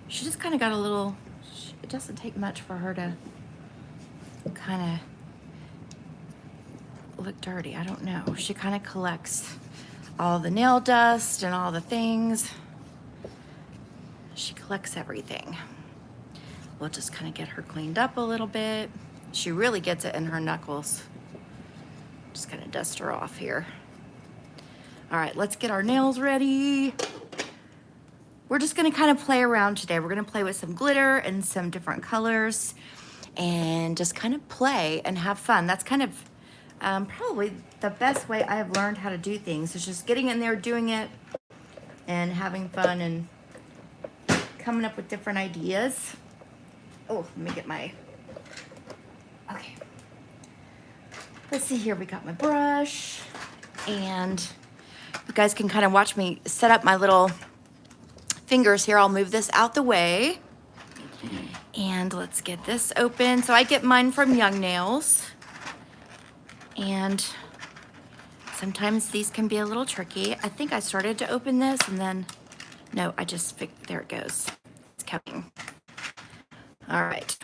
She just kind of got a little, it doesn't take much for her to kind of look dirty. I don't know. She kind of collects all the nail dust and all the things. She collects everything. We'll just kind of get her cleaned up a little bit. She really gets it in her knuckles. Just kind of dust her off here. All right, let's get our nails ready. We're just gonna kind of play around today. We're gonna play with some glitter and some different colors and just kind of play and have fun. That's kind of probably the best way I have learned how to do things. Is just getting in there, doing it, and having fun and coming up with different ideas. Oh, let me get my, okay. Let's see here, we got my brush, and you guys can kind of watch me set up my little fingers here. I'll move this out the way, and let's get this open. So I get mine from Youngnails, and sometimes these can be a little tricky. I think I started to open this, and then, no, I just, there it goes. It's coming. All right.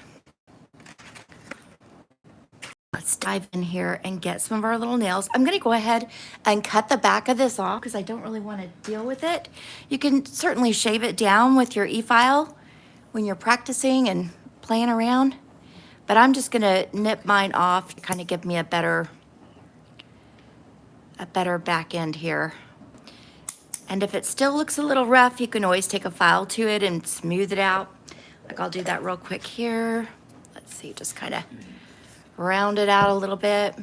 Let's dive in here and get some of our little nails. I'm gonna go ahead and cut the back of this off because I don't really want to deal with it. You can certainly shave it down with your e-file when you're practicing and playing around, but I'm just gonna nip mine off to kind of give me a better back end here. And if it still looks a little rough, you can always take a file to it and smooth it out. Like I'll do that real quick here. Let's see, just kind of round it out a little bit.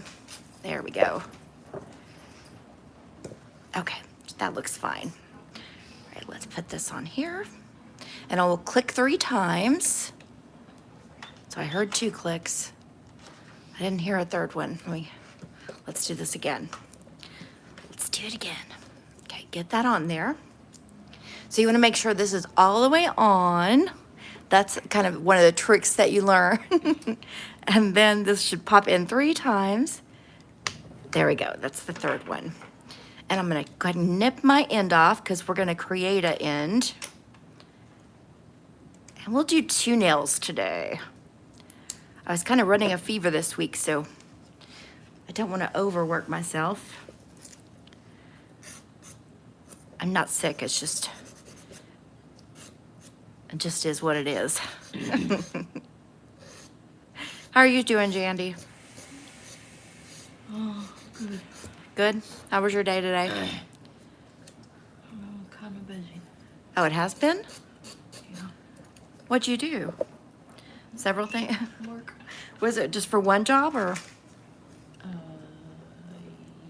There we go. Okay, that looks fine. All right, let's put this on here. And I will click 3 times. So I heard 2 clicks. I didn't hear a third one. Let's do this again. Let's do it again. Okay, get that on there. So you wanna make sure this is all the way on. That's kind of one of the tricks that you learn. And then this should pop in 3 times. There we go, that's the third one. And I'm gonna go ahead and nip my end off because we're gonna create an end. And we'll do 2 nails today. I was kind of running a fever this week, so I don't wanna overwork myself. I'm not sick, it just is what it is. How are you doing, Jandy? Oh, good. Good? How was your day today? Kind of busy. Oh, it has been? Yeah. What'd you do? Several things? Work. Was it just for one job or?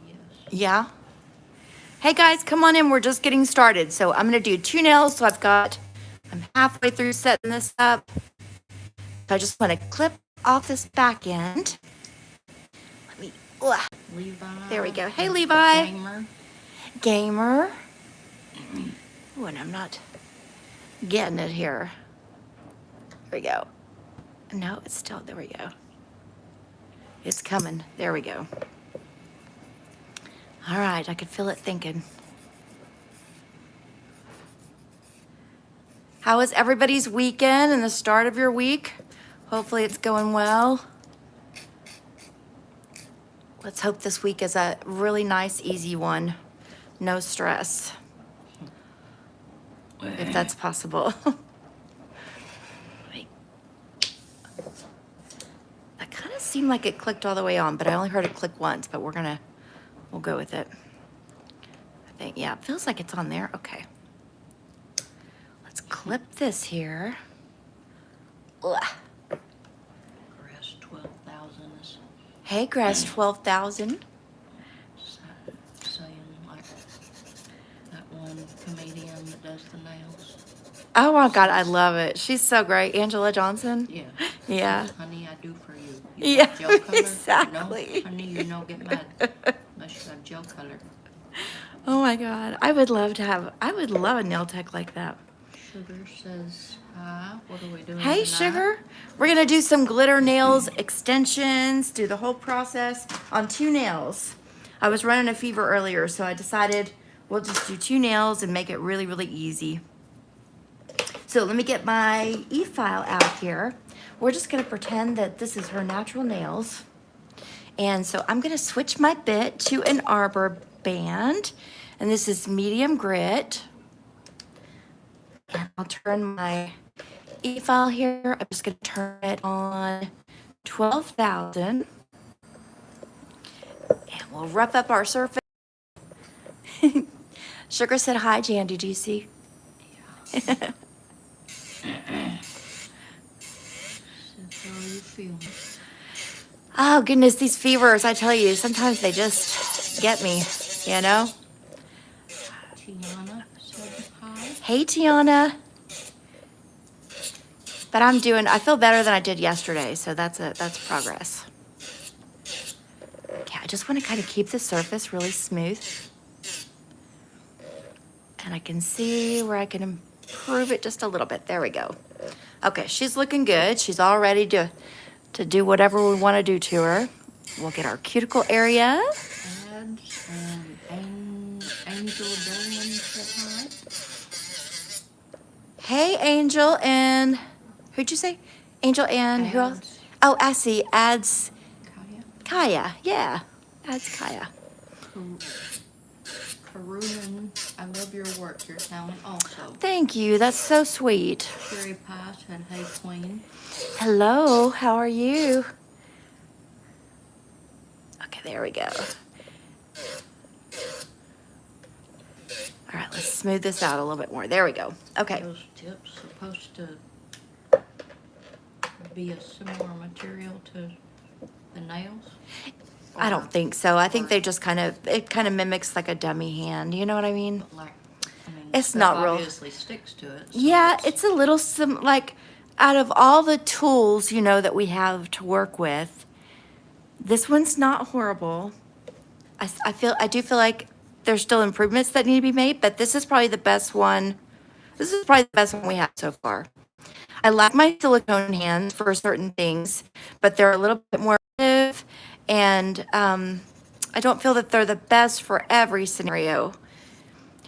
Yes. Yeah. Hey guys, come on in. We're just getting started. So I'm gonna do 2 nails. So I'm halfway through setting this up. So I just want to clip off this back end. Let me, Levi. there we go. Hey Levi. Gamer. Gamer. Ooh, and I'm not getting it here. There we go. No, it's still, there we go. It's coming. There we go. All right, I could feel it thinking. How was everybody's weekend and the start of your week? Hopefully it's going well. Let's hope this week is a really nice, easy one. No stress, if that's possible. Wait. That kind of seemed like it clicked all the way on, but I only heard it click once, but we'll go with it. I think, yeah, it feels like it's on there. Okay. Let's clip this here. Ugh. Grass 12,000 is Hey, Grass 12,000. saying like that one comedian that does the nails. Oh my God, I love it. She's so great. Angela Johnson. Yeah. Yeah. Honey, I do for you. Yeah, got gel color? exactly. No, honey, you don't get mad unless you got gel color. Oh my God. I would love a nail tech like that. Sugar says hi. What are we doing Hey, tonight? Sugar. We're going to do some glitter nails, extensions, do the whole process on 2 nails. I was running a fever earlier, so I decided we'll just do 2 nails and make it really, really easy. So let me get my e-file out here. We're just gonna pretend that this is her natural nails. And so I'm gonna switch my bit to an arbor band. And this is medium grit. And I'll turn my e-file here. I'm just gonna turn it on 12,000. And we'll rough up our surface. Sugar said hi, Jan, did you see? Says, how are you feeling? Oh goodness, these fevers, I tell you, sometimes they just get me, you know? Tiana said hi. Hey, Tiana. But I feel better than I did yesterday, so that's progress. Okay, I just want to kind of keep the surface really smooth. And I can see where I can improve it just a little bit. There we go. Okay, she's looking good. She's all ready to do whatever we want to do to her. We'll get our cuticle area. Ads and Angel Dillon said hi. Hey, Angel and who'd you say? Angel and who else? Ads. Oh, I see. Ads Kaya. Kaya. Yeah, Ads Kaya. Karunan, I love your work, your talent also. Thank you. That's so sweet. Cherry Pie said, hey, Queen. Hello. How are you? Okay, there we go. All right, let's smooth this out a little bit more. There we go. Okay. Those tips supposed to be a similar material to the nails? I don't think so. I think they just it kind of mimics like a dummy hand. You know what I mean? But like, I mean, It's stuff not real. obviously sticks to it. So Yeah, it's a little like out of all the tools, that we have to work with, this one's not horrible. I do feel like there's still improvements that need to be made, but this is probably the best one. This is probably the best one we have so far. I like my silicone hands for certain things, but they're a little bit more active, and I don't feel that they're the best for every scenario.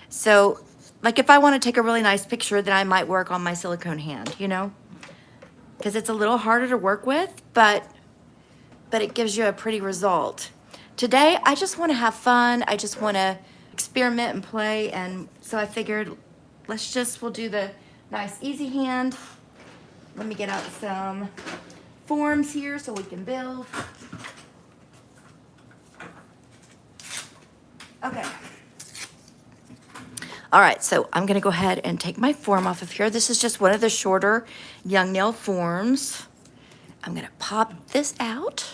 So, like if I want to take a really nice picture, then I might work on my silicone hand, because it's a little harder to work with, but it gives you a pretty result. Today, I just want to have fun. I just want to experiment and play, and so I figured we'll do the nice easy hand. Let me get out some forms here so we can build. Okay. All right, so I'm gonna go ahead and take my form off of here. This is just one of the shorter young nail forms. I'm gonna pop this out,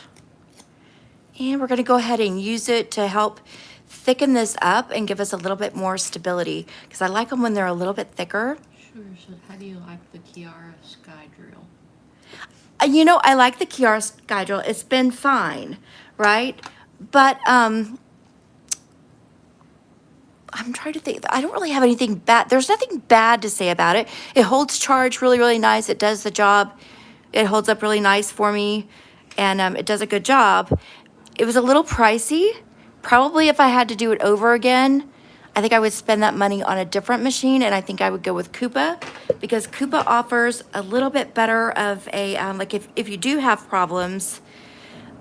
and we're gonna go ahead and use it to help thicken this up and give us a little bit more stability, because I like them when they're a little bit thicker. Sugar said, how do you like the Kiara Sky Drill? I like the Kiara Sky Drill. It's been fine, right? But I'm trying to think. I don't really have anything bad. There's nothing bad to say about it. It holds charge really, really nice. It does the job. It holds up really nice for me, and it does a good job. It was a little pricey. Probably if I had to do it over again, I think I would spend that money on a different machine, and I think I would go with Coupa, because Coupa offers a little bit better of a, like if you do have problems,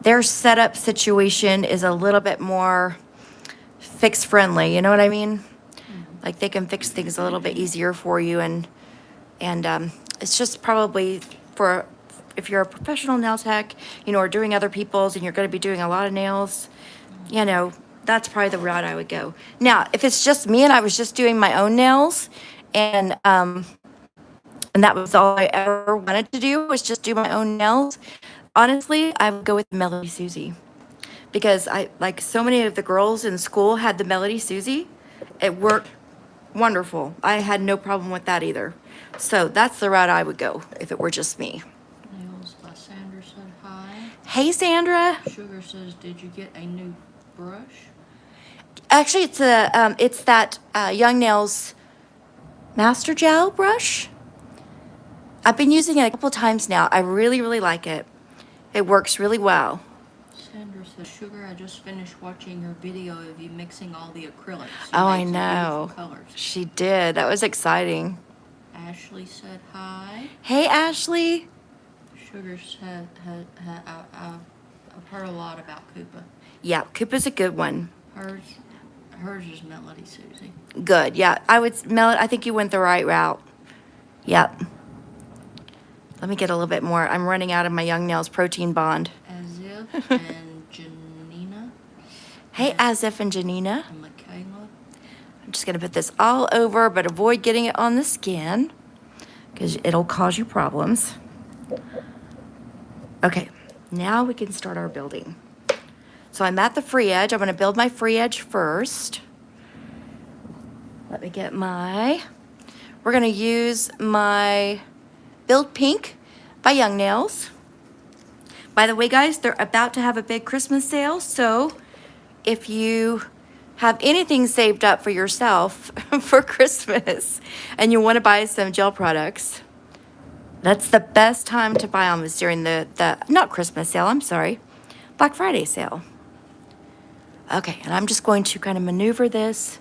their setup situation is a little bit more fix friendly, you know what I mean? Like they can fix things a little bit easier for you, and it's just probably for if you're a professional nail tech, or doing other people's, and you're going to be doing a lot of nails, that's probably the route I would go. Now, if it's just me and I was just doing my own nails, and that was all I ever wanted to do was just do my own nails, honestly, I would go with Melody Susie. Because like so many of the girls in school had the Melody Susie. It worked wonderful. I had no problem with that either. So that's the route I would go if it were just me. Nails, Sandra said hi. Hey, Sandra. Sugar says, did you get a new brush? Actually, it's that Youngnails Master Gel brush. I've been using it a couple times now. I really, really like it. It works really well. Sandra says, Sugar, I just finished watching your video of you mixing all the acrylics. You Oh, I made some know. beautiful colors. She did. That was exciting. Ashley said hi. Hey, Ashley. Sugar said, I've heard a lot about Koopa. Yeah, Koopa's a good one. Hers is Melody Susie. Good. Yeah, I think you went the right route. Yep. Let me get a little bit more. I'm running out of my Youngnails protein bond. As if and Janina. Hey, Asif and Janina. And Michaela. I'm just going to put this all over, but avoid getting it on the skin because it'll cause you problems. Okay, now we can start our building. So I'm at the free edge. I'm going to build my free edge first. Let me get we're going to use my Build Pink by Youngnails. By the way, guys, they're about to have a big Christmas sale, so if you have anything saved up for yourself for Christmas and you want to buy some gel products, that's the best time to buy them is during the not Christmas sale, I'm sorry, Black Friday sale. Okay, and I'm just going to kind of maneuver this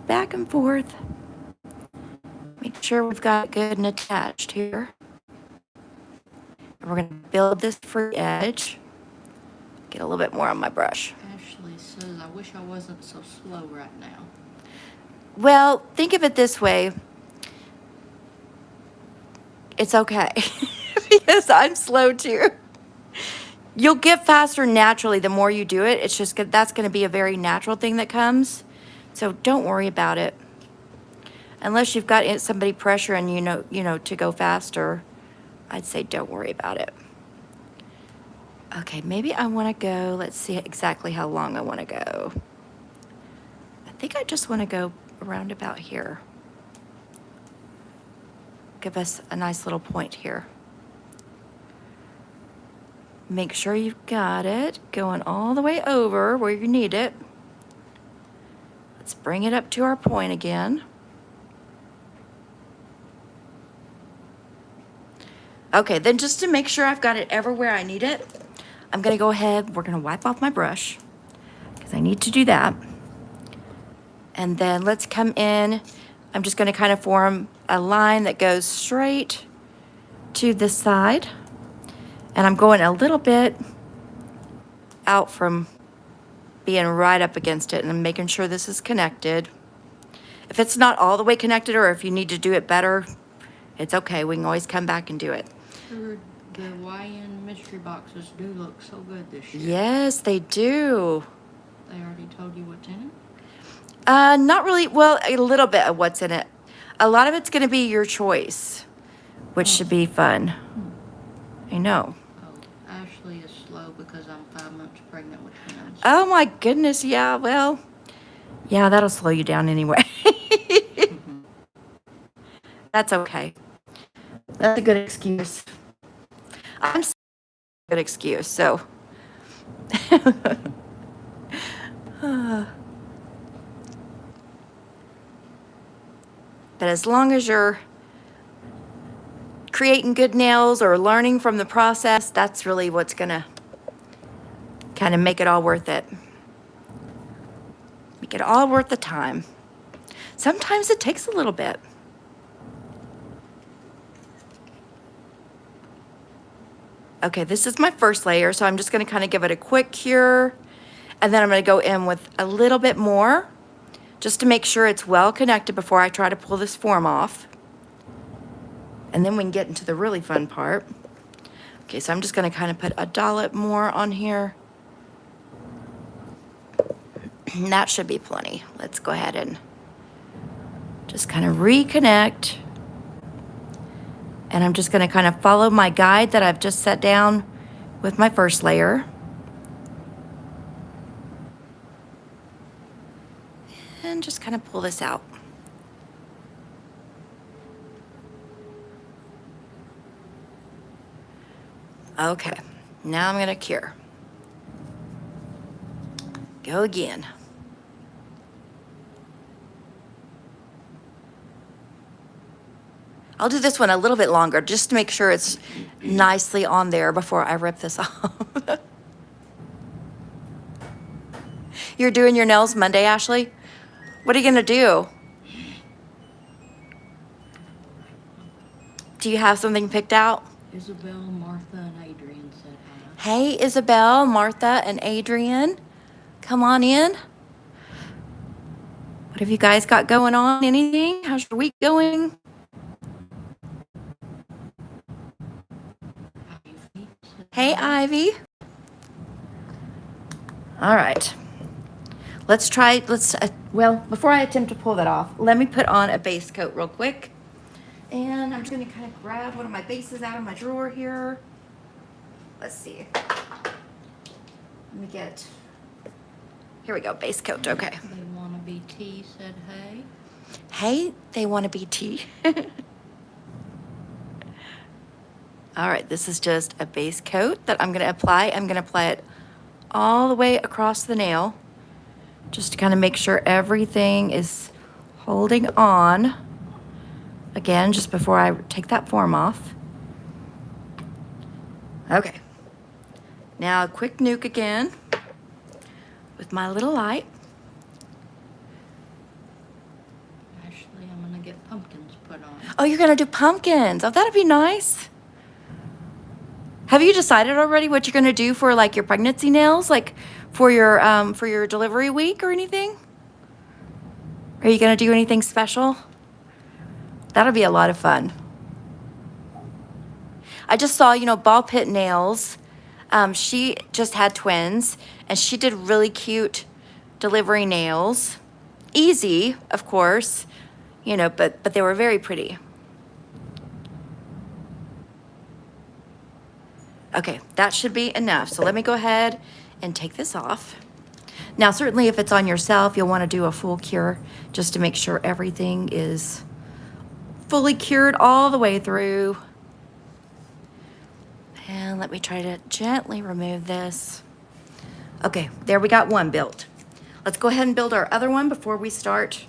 back and forth. Make sure we've got it good and attached here. And we're going to build this free edge. Get a little bit more on my brush. Ashley says, I wish I wasn't so slow right now. Well, think of it this way. It's okay. Because I'm slow too. You'll get faster naturally the more you do it. It's just that's going to be a very natural thing that comes. So don't worry about it. Unless you've got somebody pressuring you know to go faster, I'd say don't worry about it. Okay, maybe I want to go, let's see exactly how long I want to go. I think I just want to go around about here. Give us a nice little point here. Make sure you've got it going all the way over where you need it. Let's bring it up to our point again. Okay, then just to make sure I've got it everywhere I need it, I'm gonna go ahead, we're gonna wipe off my brush because I need to do that. And then let's come in. I'm just gonna kind of form a line that goes straight to this side. And I'm going a little bit out from being right up against it, and I'm making sure this is connected. If it's not all the way connected or if you need to do it better, it's okay. We can always come back and do it. Sure, the YN mystery boxes do look so good this year. Yes, they do. They already told you what's in it? Not really. Well, a little bit of what's in it. A lot of it's going to be your choice, which should be fun. I know. Oh, Ashley is slow because I'm 5 months pregnant with twins. Oh my goodness. Yeah, well, yeah, that'll slow you down anyway. That's okay. That's a good excuse. I'm so good excuse, so. But as long as you're creating good nails or learning from the process, that's really what's gonna kind of make it all worth it. Make it all worth the time. Sometimes it takes a little bit. Okay, this is my first layer, so I'm just gonna kind of give it a quick cure, and then I'm gonna go in with a little bit more, just to make sure it's well connected before I try to pull this form off. And then we can get into the really fun part. Okay, so I'm just gonna kind of put a dollop more on here. That should be plenty. Let's go ahead and just kind of reconnect. And I'm just gonna kind of follow my guide that I've just set down with my first layer. And just kind of pull this out. Okay, now I'm gonna cure. Go again. I'll do this one a little bit longer just to make sure it's nicely on there before I rip this off. You're doing your nails Monday, Ashley? What are you gonna do? Do you have something picked out? Isabel, Martha, and Adrian said hi. Hey, Isabel, Martha, and Adrian. Come on in. What have you guys got going on? Anything? How's your week going? Ivy said Hey, hi. Ivy. All right. Let's try, well, before I attempt to pull that off, let me put on a base coat real quick. And I'm just gonna kind of grab one of my bases out of my drawer here. Let's see. Let me get, here we go, base coat, okay. They wanna be tea said hey. Hey, they want to be tea. All right, this is just a base coat that I'm gonna apply. I'm gonna apply it all the way across the nail, just to kind of make sure everything is holding on. Again, just before I take that form off. Okay. Now a quick nuke again with my little light. Ashley, I'm gonna get pumpkins put on. Oh, you're gonna do pumpkins. Oh, that'd be nice. Have you decided already what you're gonna do for like your pregnancy nails, like for your delivery week or anything? Are you gonna do anything special? That'll be a lot of fun. I just saw, Ball Pit Nails. She just had twins, and she did really cute delivery nails. Easy, of course, but they were very pretty. Okay, that should be enough. So let me go ahead and take this off. Now, certainly if it's on yourself, you'll want to do a full cure just to make sure everything is fully cured all the way through. And let me try to gently remove this. Okay, there we got one built. Let's go ahead and build our other one before we start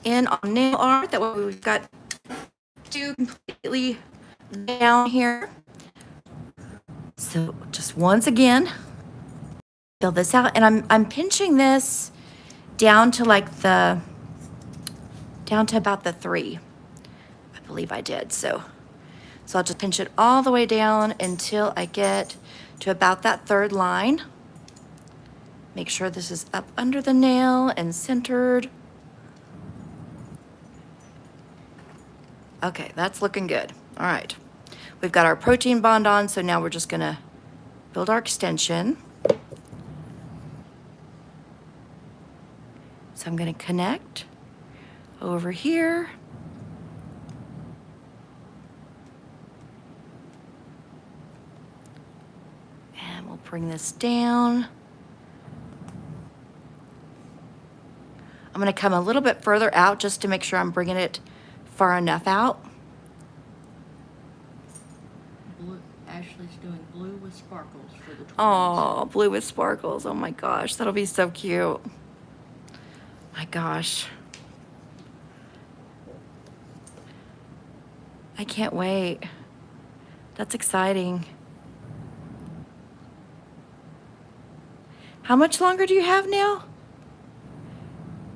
in on nail art. That way we've got two completely down here. So just once again, build this out, and I'm pinching this down to down to about the 3. I believe I did. So I'll just pinch it all the way down until I get to about that 3rd line. Make sure this is up under the nail and centered. Okay, that's looking good. All right. We've got our protein bond on, so now we're just gonna build our extension. So I'm gonna connect over here. And we'll bring this down. I'm gonna come a little bit further out just to make sure I'm bringing it far enough out. Ashley's doing blue with sparkles for the twins. Oh, blue with sparkles. Oh my gosh, that'll be so cute. My gosh. I can't wait. That's exciting. How much longer do you have now?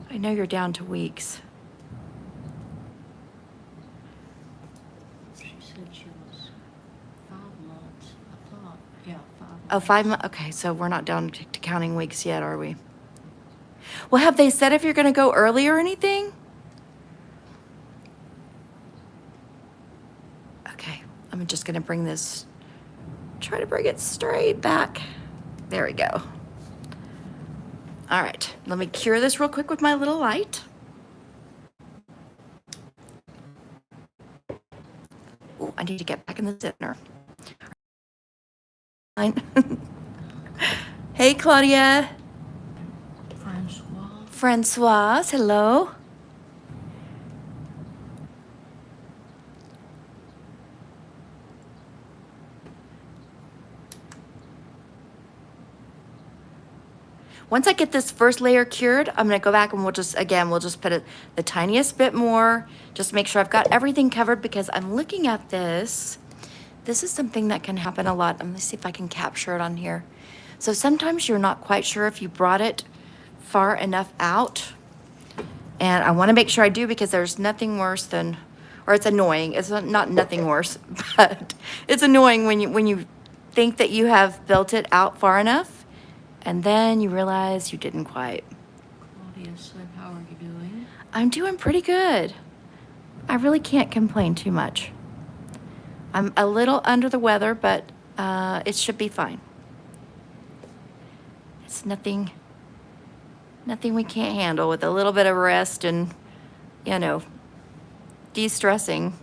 I know you're down to weeks. She said she was 5 months. I thought, yeah, 5 months. Oh, 5 months. Okay, so we're not down to counting weeks yet, are we? Well, have they said if you're going to go early or anything? Okay, I'm just going to bring this, try to bring it straight back. There we go. All right, let me cure this real quick with my little light. Oh, I need to get back in the center. Fine. Hey, Claudia. Francoise, hello. Once I get this first layer cured, I'm gonna go back and we'll just put it the tiniest bit more, just make sure I've got everything covered, because I'm looking at this. This is something that can happen a lot. Let me see if I can capture it on here. So sometimes you're not quite sure if you brought it far enough out. And I wanna make sure I do, because there's nothing worse than or it's annoying. It's not nothing worse, but it's annoying when you think that you have built it out far enough, and then you realize you didn't quite. Claudia said, how are you doing? I'm doing pretty good. I really can't complain too much. I'm a little under the weather, but it should be fine. It's nothing we can't handle with a little bit of rest and, you know, de-stressing.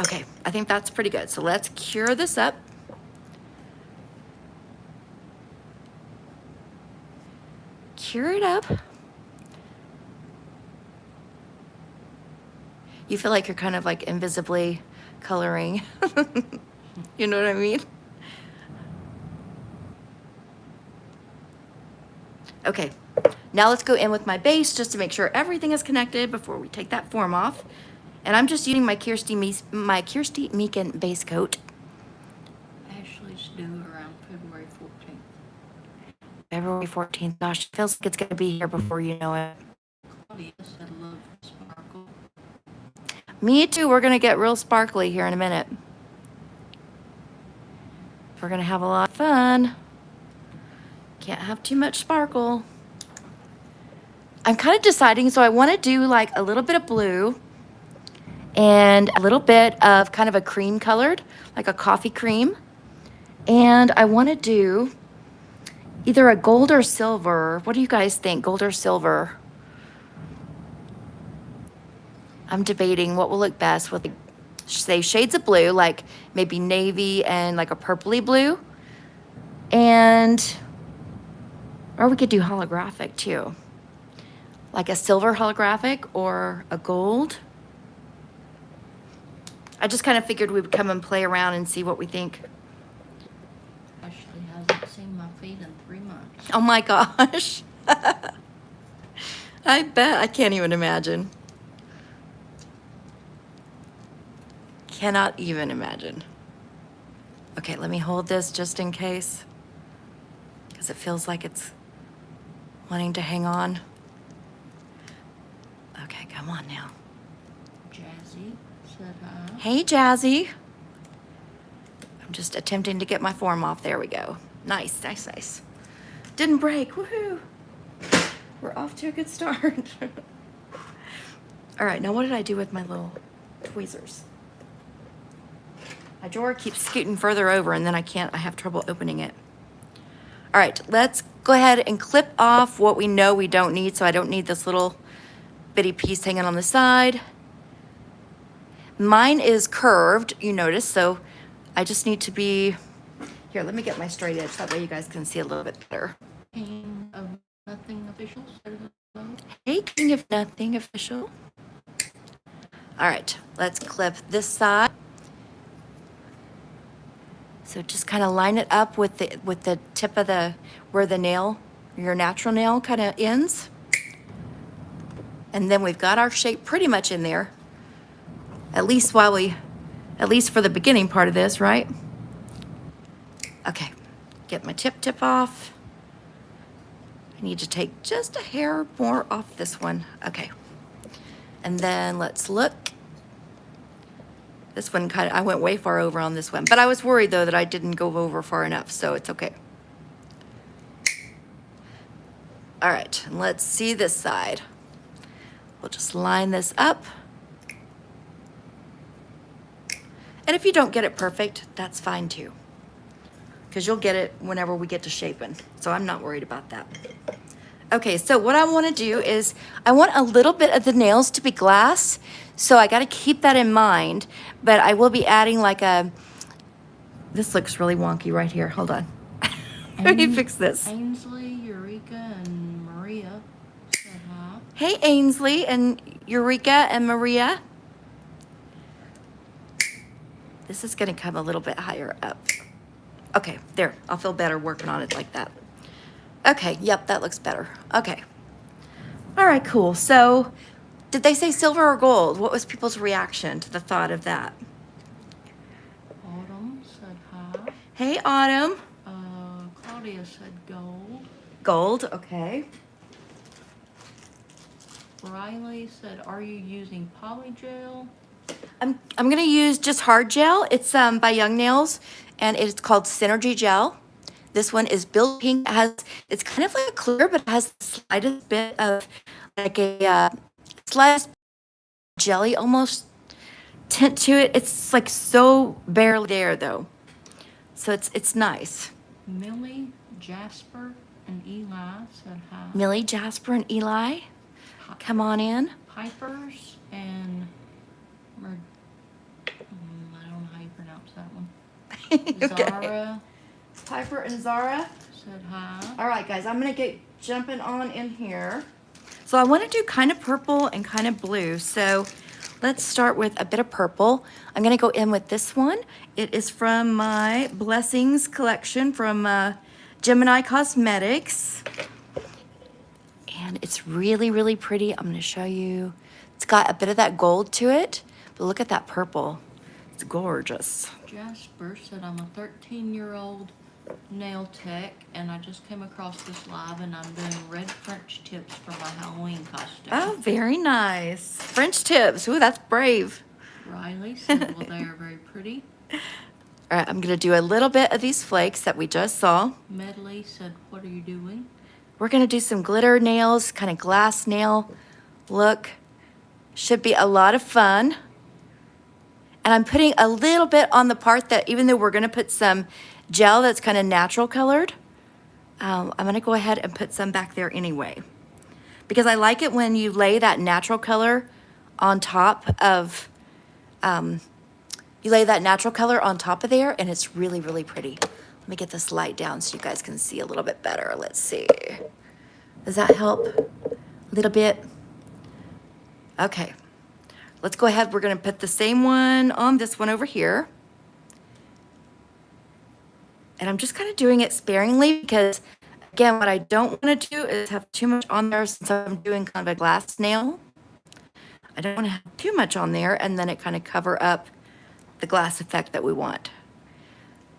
Okay, I think that's pretty good. So let's cure this up. Cure it up. You feel like you're kind of like invisibly coloring. You know what I mean? Okay, now let's go in with my base just to make sure everything is connected before we take that form off. And I'm just using my Kirsty Meakin base coat. Ashley's due around February 14th. February 14th. Gosh, it feels like it's going to be here before you know it. Claudia said, love the sparkle. Me too. We're going to get real sparkly here in a minute. We're going to have a lot of fun. Can't have too much sparkle. I'm kind of deciding, so I want to do like a little bit of blue and a little bit of kind of a cream colored, like a coffee cream. And I want to do either a gold or silver. What do you guys think? Gold or silver? I'm debating what will look best with, say, shades of blue, like maybe navy and like a purpley blue. And, or we could do holographic too. Like a silver holographic or a gold. I just kind of figured we would come and play around and see what we think. Ashley hasn't seen my feet in 3 months. Oh my gosh. I bet. I can't even imagine. Cannot even imagine. Okay, let me hold this just in case, because it feels like it's wanting to hang on. Okay, come on now. Jazzy said hi. Hey, Jazzy. I'm just attempting to get my form off. There we go. Nice, nice, nice. Didn't break. Woohoo. We're off to a good start. All right, now what did I do with my little tweezers? My drawer keeps scooting further over and then I have trouble opening it. All right, let's go ahead and clip off what we know we don't need. So I don't need this little bitty piece hanging on the side. Mine is curved, you notice, so I just need to be, here, let me get my straight edge. That way you guys can see a little bit better. King of Nothing Official said hello. Hey, King of Nothing Official. All right, let's clip this side. So just kind of line it up with the tip of where the nail, your natural nail kind of ends. And then we've got our shape pretty much in there. At least for the beginning part of this, right? Okay, get my tip off. I need to take just a hair more off this one. Okay. And then let's look. This one I went way far over on this one, but I was worried though that I didn't go over far enough, so it's okay. All right, and let's see this side. We'll just line this up. And if you don't get it perfect, that's fine too, because you'll get it whenever we get to shaping. So I'm not worried about that. Okay, so what I want to do is I want a little bit of the nails to be glass. So I got to keep that in mind, but I will be adding like this looks really wonky right here. Hold on. Let me fix this. Ainsley, Eureka, and Maria said hi. Hey, Ainsley and Eureka and Maria. This is going to come a little bit higher up. Okay, there. I'll feel better working on it like that. Okay, yep, that looks better. Okay. All right, cool. So did they say silver or gold? What was people's reaction to the thought of that? Autumn said hi. Hey, Autumn. Claudia said gold. Gold, okay. Riley said, are you using polygel? I'm gonna use just hard gel. It's by Youngnails, and it's called Synergy Gel. This one is Build Pink. It's kind of like a clear, but it has the slightest bit of like a slightest jelly almost tint to it. It's like so barely there though, so it's nice. Millie, Jasper, and Eli said hi. Millie, Jasper, and Eli, come on in. Pipers and I don't know how you pronounce that one. Okay. Zara Piper and Zara. said hi. All right, guys, I'm gonna get jumping on in here. So I want to do kind of purple and kind of blue. So let's start with a bit of purple. I'm gonna go in with this one. It is from my Blessings collection from Gemini Cosmetics. And it's really, really pretty. I'm gonna show you. It's got a bit of that gold to it, but look at that purple. It's gorgeous. Jasper said, I'm a 13-year-old nail tech, and I just came across this live, and I'm doing red French tips for my Halloween costume. Oh, very nice. French tips. Ooh, that's brave. Riley said, well, they are very pretty. All right, I'm gonna do a little bit of these flakes that we just saw. Medley said, what are you doing? We're gonna do some glitter nails, kind of glass nail look. Should be a lot of fun. And I'm putting a little bit on the part that, even though we're gonna put some gel that's kind of natural colored, I'm gonna go ahead and put some back there anyway. Because I like it when you lay that natural color on top of, you lay that natural color on top of there, and it's really, really pretty. Let me get this light down so you guys can see a little bit better. Let's see. Does that help a little bit? Okay. Let's go ahead. We're going to put the same one on this one over here. And I'm just kind of doing it sparingly because, again, what I don't want to do is have too much on there since I'm doing kind of a glass nail. I don't want to have too much on there and then it kind of cover up the glass effect that we want.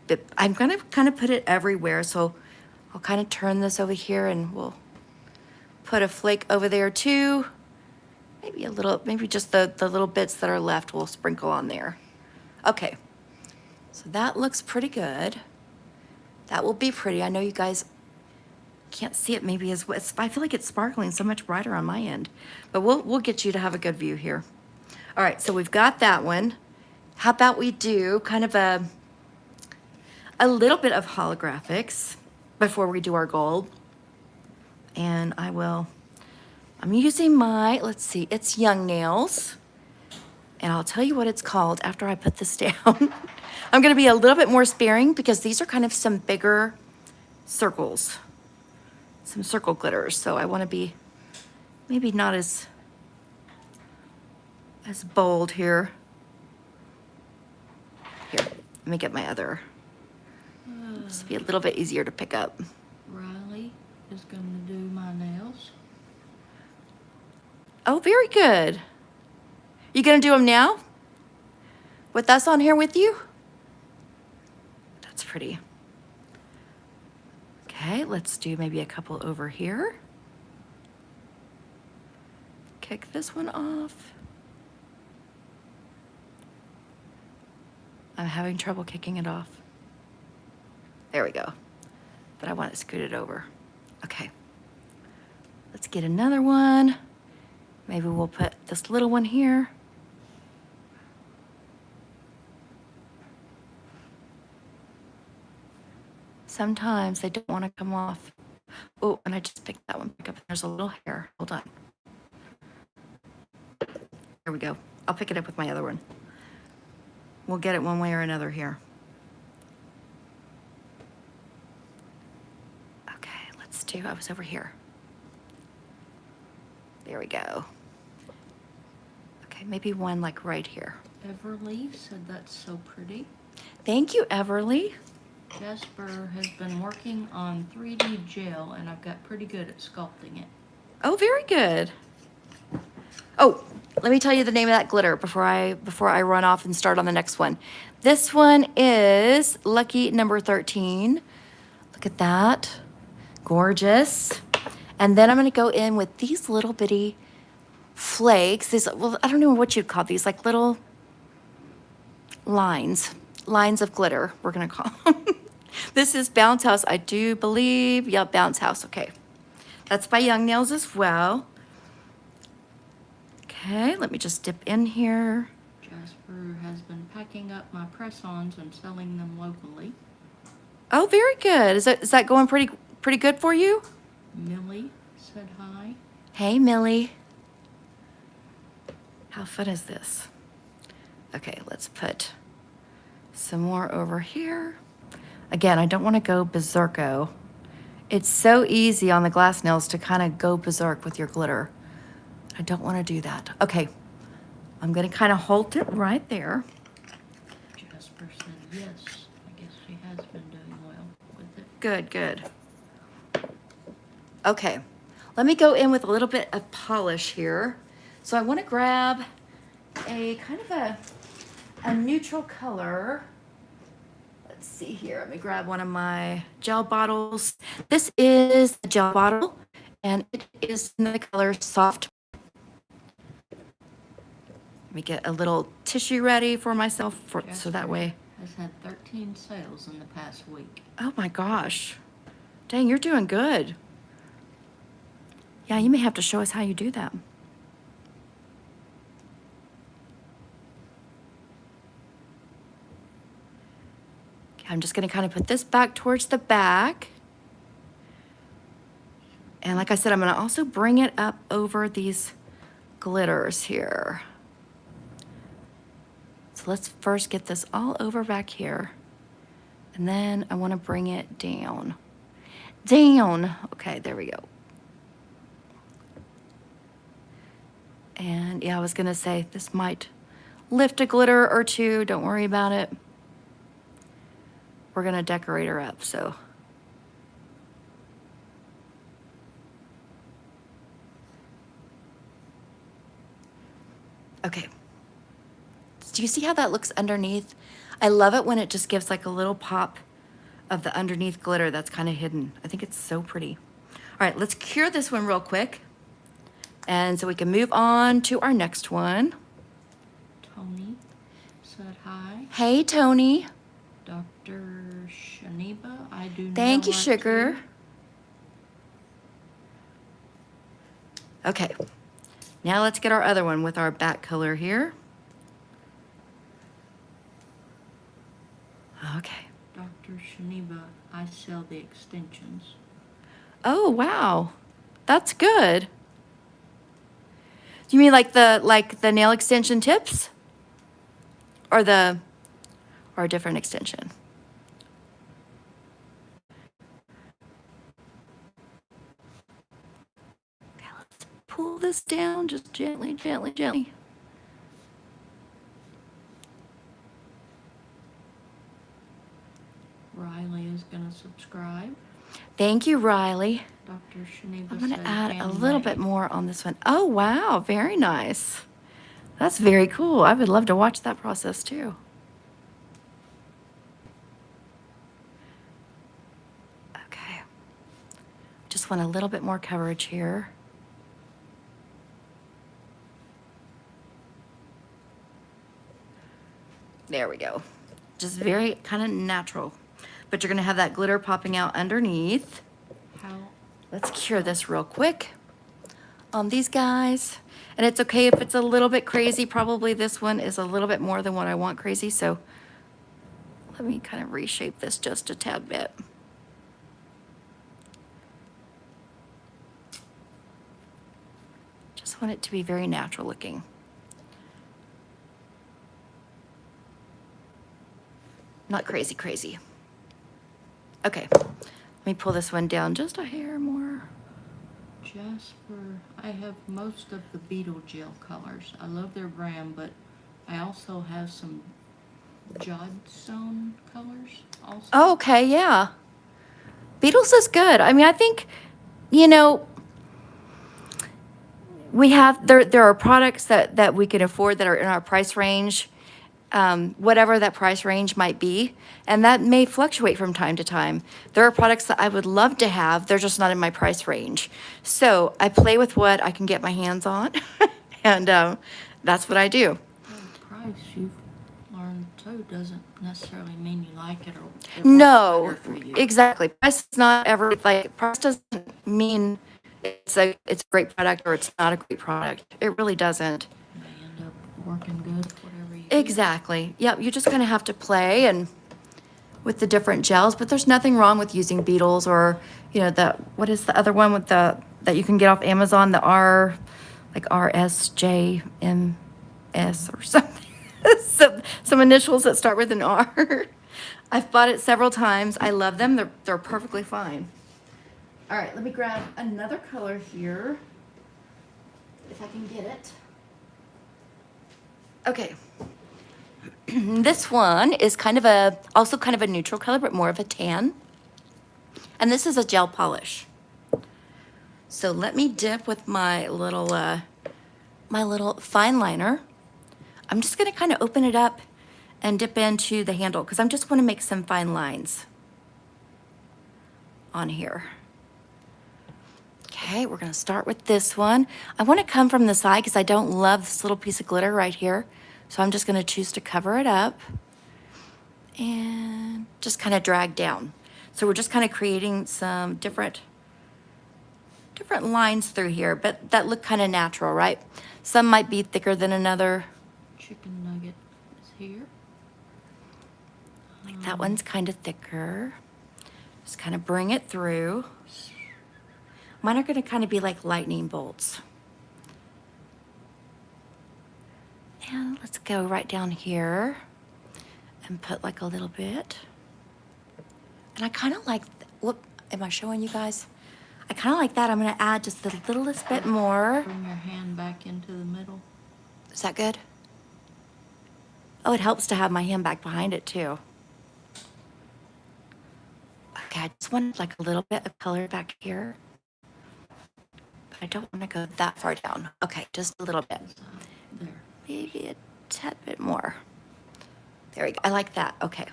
But I'm going to kind of put it everywhere. So I'll kind of turn this over here and we'll put a flake over there too. Maybe a little, maybe just the little bits that are left we'll sprinkle on there. Okay, so that looks pretty good. That will be pretty. I know you guys can't see it maybe as well. I feel like it's sparkling so much brighter on my end, but we'll get you to have a good view here. All right, so we've got that one. How about we do kind of a little bit of holographics before we do our gold. And I'm using my, let's see, it's Youngnails. And I'll tell you what it's called after I put this down. I'm gonna be a little bit more sparing because these are kind of some bigger circles, some circle glitters. So I wanna be maybe not as bold here. Here, let me get my other, just be a little bit easier to pick up. Riley is going to do my nails. Oh, very good. You gonna do them now? With us on here with you? That's pretty. Okay, let's do maybe a couple over here. Kick this one off. I'm having trouble kicking it off. There we go. But I want it scooted over. Okay. Let's get another one. Maybe we'll put this little one here. Sometimes they don't want to come off. Oh, and I just picked that one back up. There's a little hair. Hold on. There we go. I'll pick it up with my other one. We'll get it one way or another here. Okay, let's do, I was over here. There we go. Okay, maybe one like right here. Everly said that's so pretty. Thank you, Everly. Jasper has been working on 3D gel, and I've got pretty good at sculpting it. Oh, very good. Oh, let me tell you the name of that glitter before I run off and start on the next one. This one is Lucky number 13. Look at that. Gorgeous. And then I'm going to go in with these little bitty flakes. These, well, I don't know what you'd call these, like little lines of glitter, we're gonna call them. This is Bounce House, I do believe. Yep, Bounce House, okay. That's by Youngnails as well. Okay, let me just dip in here. Jasper has been packing up my press-ons and selling them locally. Oh, very good. Is that going pretty good for you? Millie said hi. Hey, Millie. How fun is this? Okay, let's put some more over here. Again, I don't want to go berserko. It's so easy on the glass nails to kind of go berserk with your glitter. I don't want to do that. Okay, I'm going to kind of hold it right there. Jasper said yes. I guess she has been doing well with it. Good, good. Okay, let me go in with a little bit of polish here. So I want to grab a kind of a neutral color. Let's see here. Let me grab one of my gel bottles. This is a gel bottle, and it is in the color Soft. Let me get a little tissue ready for myself, so that way. Has had 13 sales in the past week. Oh my gosh. Dang, you're doing good. Yeah, you may have to show us how you do that. Okay, I'm just going to kind of put this back towards the back. And like I said, I'm going to also bring it up over these glitters here. So let's first get this all over back here. And then I want to bring it down. Down. Okay, there we go. And yeah, I was going to say this might lift a glitter or two. Don't worry about it. We're going to decorate her up, so. Okay. Do you see how that looks underneath? I love it when it just gives like a little pop of the underneath glitter that's kind of hidden. I think it's so pretty. All right, let's cure this one real quick. And so we can move on to our next one. Tony said hi. Hey, Tony. Dr. Shaniba, I do not. Thank you, sugar. Okay, now let's get our other one with our back color here. Okay. Dr. Shaniba, I sell the extensions. Oh, wow. That's good. You mean like the nail extension tips? Or a different extension? Okay, let's pull this down just gently, gently, gently. Riley is going to subscribe. Thank you, Riley. Dr. Shaniba I'm going to said add a handmade. little bit more on this one. Oh, wow. Very nice. That's very cool. I would love to watch that process too. Okay. Just want a little bit more coverage here. There we go. Just very kind of natural. But you're going to have that glitter popping out underneath. How? Let's cure this real quick on these guys. And it's okay if it's a little bit crazy. Probably this one is a little bit more than what I want crazy. So let me kind of reshape this just a tad bit. Just want it to be very natural looking. Not crazy, crazy. Okay, let me pull this one down just a hair more. Jasper, I have most of the Beetle Gel colors. I love their brand, but I also have some Jodstone colors also. Oh, okay, yeah. Beetles is good. I mean, I think, you know, we have, there are products that we can afford that are in our price range, whatever that price range might be, and that may fluctuate from time to time. There are products that I would love to have, they're just not in my price range. So I play with what I can get my hands on. And that's what I do. The price you've learned too doesn't necessarily mean you like it or it works No, better for you. exactly. Price is not ever like price doesn't mean it's a great product or it's not a great product. It really doesn't. It may end up working good, whatever you do. Exactly. Yep. You just kind of have to play and with the different gels, but there's nothing wrong with using Beetles or what is the other one with the that you can get off Amazon, the like RSJMS or something. Some initials that start with an R. I've bought it several times. I love them. They're perfectly fine. All right, let me grab another color here, if I can get it. Okay. This one is also kind of a neutral color, but more of a tan. And this is a gel polish. So let me dip with my little fine liner. I'm just gonna kind of open it up and dip into the handle because I just want to make some fine lines on here. Okay, we're gonna start with this one. I want to come from the side because I don't love this little piece of glitter right here. So I'm just gonna choose to cover it up and just kind of drag down. So we're just kind of creating some different lines through here, but that look kind of natural, right? Some might be thicker than another. Chicken nugget is here. Like that one's kind of thicker. Just kind of bring it through. Mine are going to kind of be like lightning bolts. And let's go right down here and put like a little bit. And I kind of like, am I showing you guys? I kind of like that. I'm going to add just the littlest bit more. Bring your hand back into the middle. Is that good? Oh, it helps to have my hand back behind it too. Okay, I just want like a little bit of color back here. But I don't want to go that far down. Okay, just a little bit. There. Maybe a tad bit more. There we go. I like that. Okay.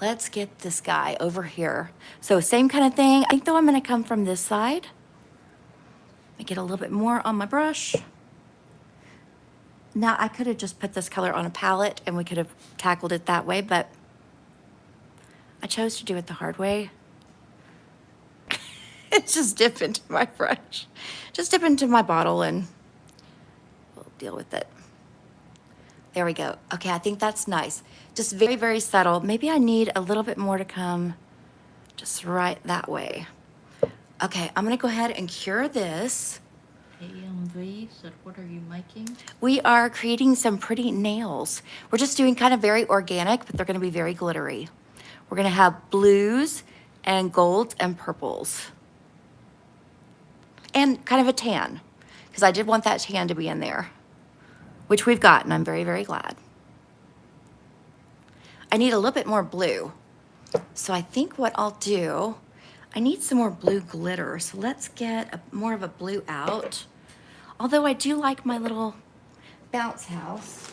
Let's get this guy over here. So same kind of thing. I think though I'm going to come from this side. I get a little bit more on my brush. Now I could have just put this color on a palette and we could have tackled it that way, but I chose to do it the hard way. It's just dip into my brush. Just dip into my bottle and we'll deal with it. There we go. Okay, I think that's nice. Just very, very subtle. Maybe I need a little bit more to come just right that way. Okay, I'm gonna go ahead and cure this. AMV said, what are you making? We are creating some pretty nails. We're just doing kind of very organic, but they're gonna be very glittery. We're gonna have blues and golds and purples. And kind of a tan, because I did want that tan to be in there, which we've got, and I'm very, very glad. I need a little bit more blue. So I think what I'll do, I need some more blue glitter. So let's get more of a blue out. Although I do like my little bounce house.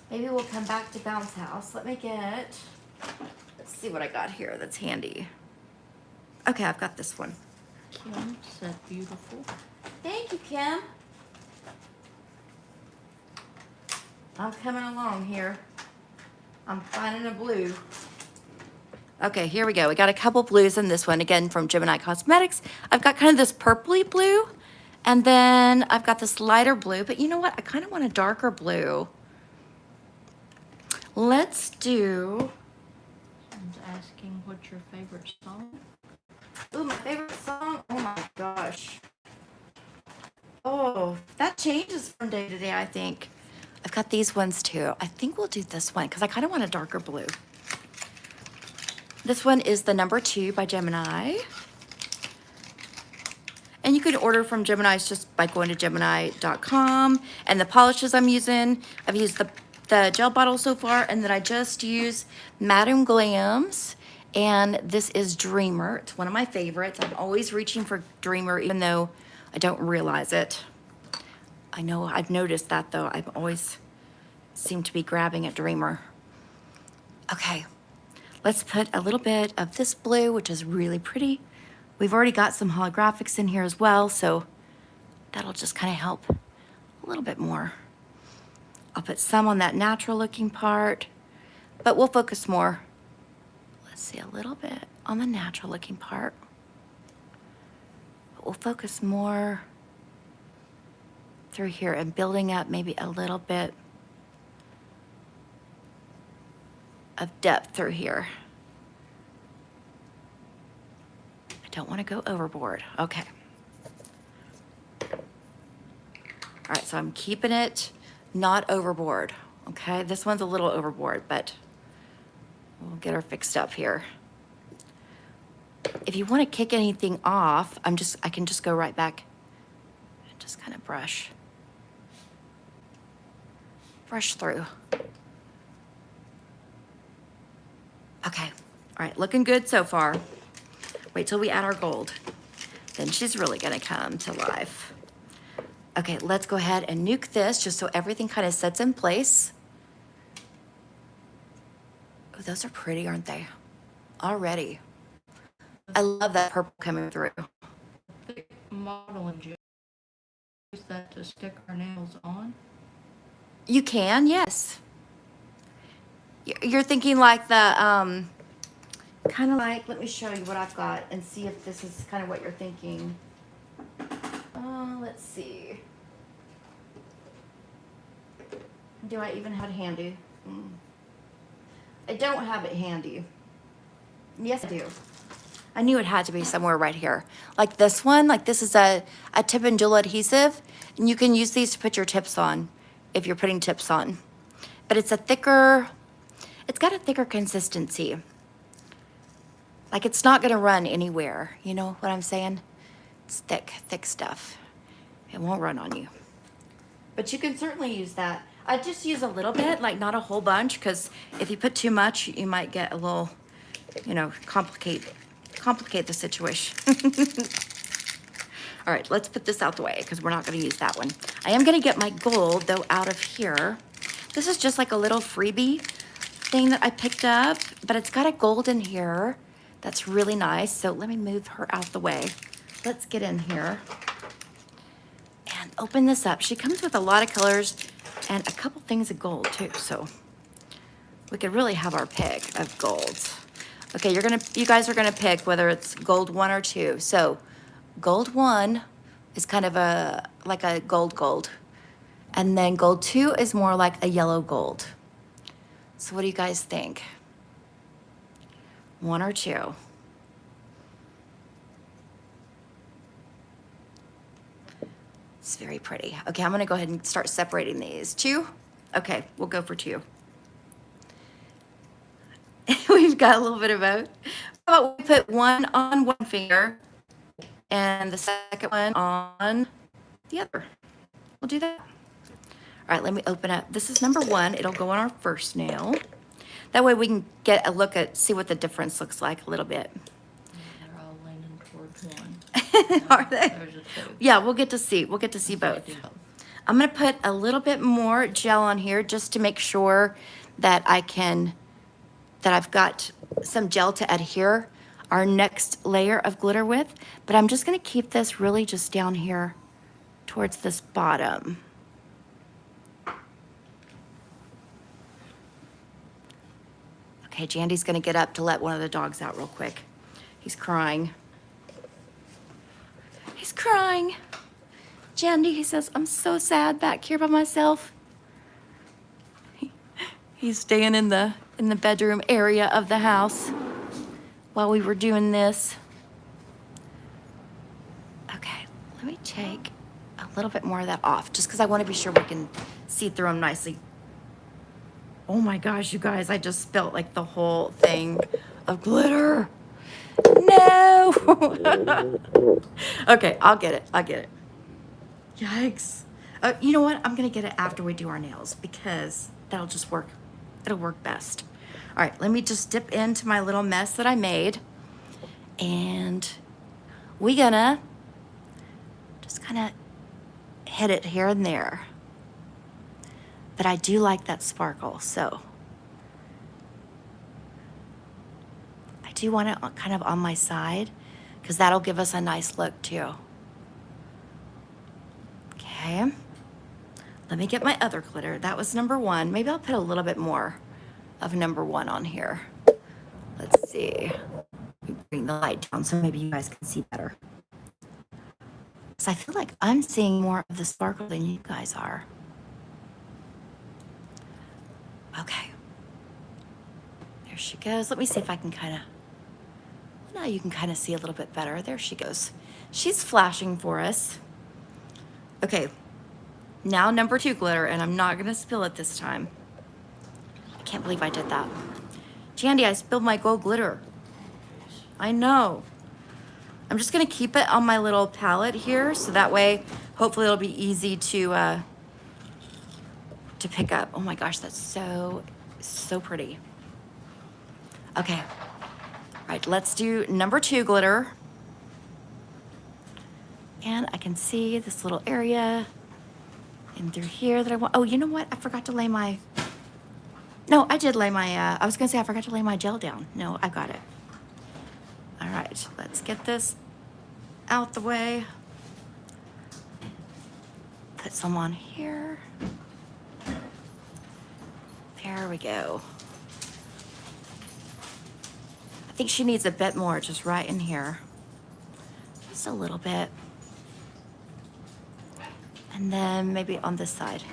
Maybe we'll come back to bounce house. Let's see what I got here that's handy. Okay, I've got this one. Kim said beautiful. Thank you, Kim. I'm coming along here. I'm finding a blue. Okay, here we go. We got a couple blues in this one, again from Gemini Cosmetics. I've got kind of this purpley blue, and then I've got this lighter blue, but you know what? I kind of want a darker blue. Let's do... Someone's asking what's your favorite song? Ooh, my favorite song? Oh my gosh. Oh, that changes from day to day, I think. I've got these ones too. I think we'll do this one because I kind of want a darker blue. This one is the number 2 by Gemini. And you can order from Gemini's just by going to Gemini.com. And the polishes I'm using, I've used the gel bottle so far, and then I just use Madame Glam's. And this is Dreamer. It's one of my favorites. I'm always reaching for Dreamer, even though I don't realize it. I know I've noticed that though. I've always seemed to be grabbing at Dreamer. Okay, let's put a little bit of this blue, which is really pretty. We've already got some holographics in here as well, so that'll just kind of help a little bit more. I'll put some on that natural looking part, but we'll focus more. Let's see, a little bit on the natural looking part. But we'll focus more through here and building up maybe a little bit of depth through here. I don't want to go overboard. Okay. All right, so I'm keeping it not overboard. Okay, this one's a little overboard, but we'll get her fixed up here. If you want to kick anything off, I can just go right back and just kind of brush through. Okay, all right, looking good so far. Wait till we add our gold. Then she's really gonna come to life. Okay, let's go ahead and nuke this just so everything kind of sets in place. Oh, those are pretty, aren't they? Already. I love that purple coming through. Thick modeling gel. Use that to stick our nails on. You can, yes. You're thinking like the, kind of like, let me show you what I've got and see if this is kind of what you're thinking. Let's see. Do I even have it handy? I don't have it handy. Yes, I do. I knew it had to be somewhere right here. Like this one, like this is a tip and jewel adhesive, and you can use these to put your tips on if you're putting tips on. But it's got a thicker consistency. Like it's not gonna run anywhere. You know what I'm saying? It's thick stuff. It won't run on you. But you can certainly use that. I just use a little bit, like not a whole bunch, because if you put too much, you might get a little, you know, complicate the situation. All right, let's put this out the way because we're not gonna use that one. I am gonna get my gold though out of here. This is just like a little freebie thing that I picked up, but it's got a gold in here. That's really nice. So let me move her out the way. Let's get in here and open this up. She comes with a lot of colors and a couple things of gold too. So we could really have our pick of golds. Okay, you guys are gonna pick whether it's gold 1 or 2. So gold 1 is kind of like a gold. And then gold 2 is more like a yellow gold. So what do you guys think? 1 or 2? It's very pretty. Okay, I'm gonna go ahead and start separating these. 2? Okay, we'll go for 2. We've got a little bit of both. How about we put one on one finger and the second one on the other? We'll do that. All right, let me open up. This is number 1. It'll go on our first nail. That way we can get a look at, see what the difference looks like a little bit. They're all leaning towards 1. Are they? There's a 2. Yeah, we'll get to see. We'll get to see both. I'm gonna put a little bit more gel on here just to make sure that I've got some gel to adhere our next layer of glitter with, but I'm just gonna keep this really just down here towards this bottom. Okay, Jandy's gonna get up to let one of the dogs out real quick. He's crying. He's crying. Jandy, he says, I'm so sad back here by myself. He's staying in the bedroom area of the house while we were doing this. Okay, let me take a little bit more of that off just because I want to be sure we can see through them nicely. Oh my gosh, you guys, I just spilled like the whole thing of glitter. No. Okay, I'll get it. Yikes. You know what? I'm going to get it after we do our nails because that'll just work. It'll work best. All right, let me just dip into my little mess that I made. And we're gonna just kind of hit it here and there. But I do like that sparkle, so I do want it kind of on my side because that'll give us a nice look too. Okay. Let me get my other glitter. That was number 1. Maybe I'll put a little bit more of number 1 on here. Let's see. Let me bring the light down so maybe you guys can see better. Because I feel like I'm seeing more of the sparkle than you guys are. Okay. There she goes. Let me see if I can kind of... Now you can kind of see a little bit better. There she goes. She's flashing for us. Okay. Now number 2 glitter, and I'm not going to spill it this time. I can't believe I did that. Jandy, I spilled my gold glitter. I know. I'm just going to keep it on my little palette here, so that way, hopefully it'll be easy to pick up. Oh my gosh, that's so pretty. Okay. All right, let's do number 2 glitter. And I can see this little area in through here that I want. Oh, you know what? I forgot to lay my... No, I did lay my... I was going to say I forgot to lay my gel down. No, I got it. All right, let's get this out the way. Put some on here. There we go. I think she needs a bit more just right in here. Just a little bit. And then maybe on this side.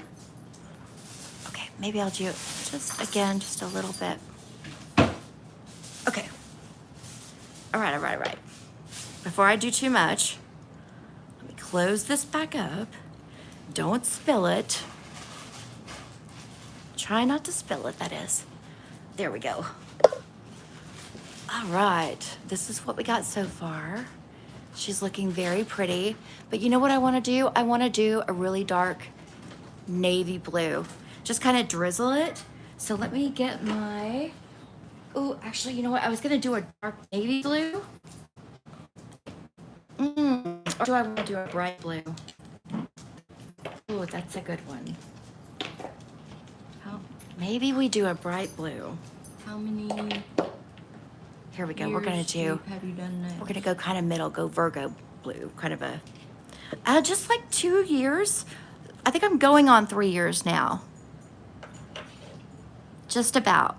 Okay, maybe I'll do just, again, just a little bit. Okay. All right. Before I do too much, let me close this back up. Don't spill it. Try not to spill it, that is. There we go. All right, this is what we got so far. She's looking very pretty. But you know what I want to do? I want to do a really dark navy blue. Just kind of drizzle it. So let me get my... Oh, actually, you know what? I was going to do a dark navy blue. Or do I want to do a bright blue? Oh, that's a good one. Maybe we do a bright blue. How many... Here we go. We're going to do... Have you done nails? We're going to go kind of middle, go Virgo blue, kind of a... just like 2 years. I think I'm going on 3 years now. Just about.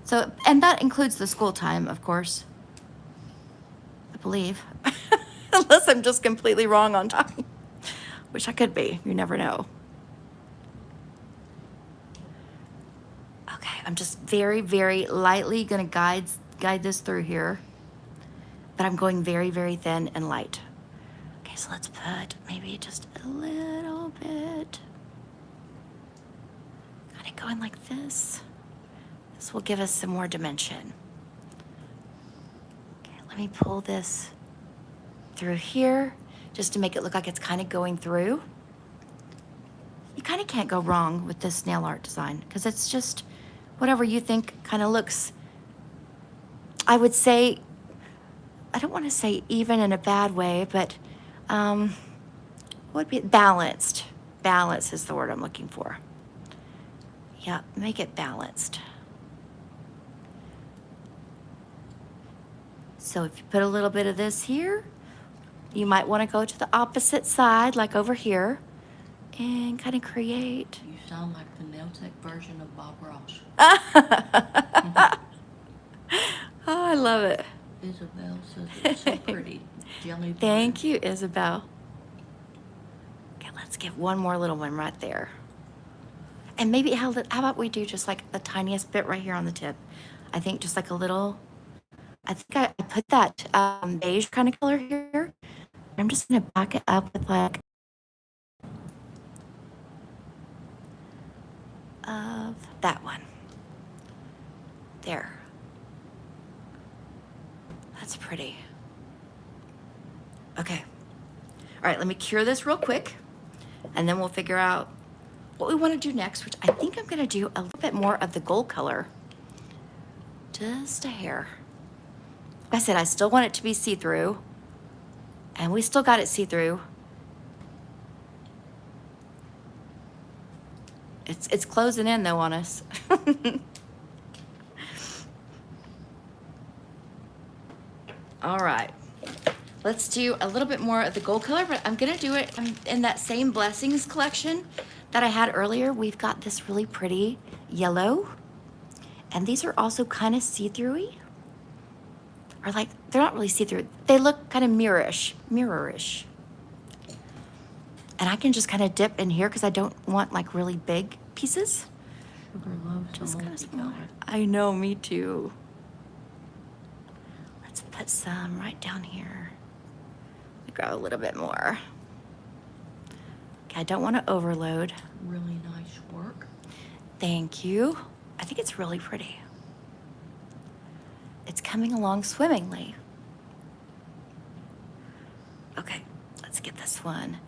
So, and that includes the school time, of course. I believe. Unless I'm just completely wrong on time. Which I could be. You never know. Okay, I'm just very, very lightly going to guide this through here. But I'm going very, very thin and light. Okay, so let's put maybe just a little bit. Kind of going like this. This will give us some more dimension. Okay, let me pull this through here just to make it look like it's kind of going through. You kind of can't go wrong with this nail art design because it's just whatever you think kind of looks, I would say, I don't want to say even in a bad way, but would be balanced. Balance is the word I'm looking for. Yeah, make it balanced. So if you put a little bit of this here, you might want to go to the opposite side, like over here, and kind of create. You sound like the nail tech version of Bob Ross. Oh, I love it. Isabel says it's so pretty. Jelly. Thank you, Isabel. Okay, let's give one more little one right there. And maybe how about we do just like the tiniest bit right here on the tip? I think just like a little, I think I put that beige kind of color here. I'm just going to back it up with like of that one. There. That's pretty. Okay. All right, let me cure this real quick, and then we'll figure out what we want to do next, which I think I'm going to do a little bit more of the gold color. Just a hair. Like I said, I still want it to be see-through, and we still got it see-through. It's closing in, though, on us. All right. Let's do a little bit more of the gold color, but I'm going to do it in that same Blessings collection that I had earlier, we've got this really pretty yellow. And these are also kind of see-through-y. Or like, they're not really see-through. They look kind of mirrorish. And I can just kind of dip in here because I don't want like really big pieces. Sugar loves Just some kind of small. multicolored. I know, me too. Let's put some right down here. Grab a little bit more. Okay, I don't want to overload. Really nice work. Thank you. I think it's really pretty. It's coming along swimmingly. Okay, let's get this one.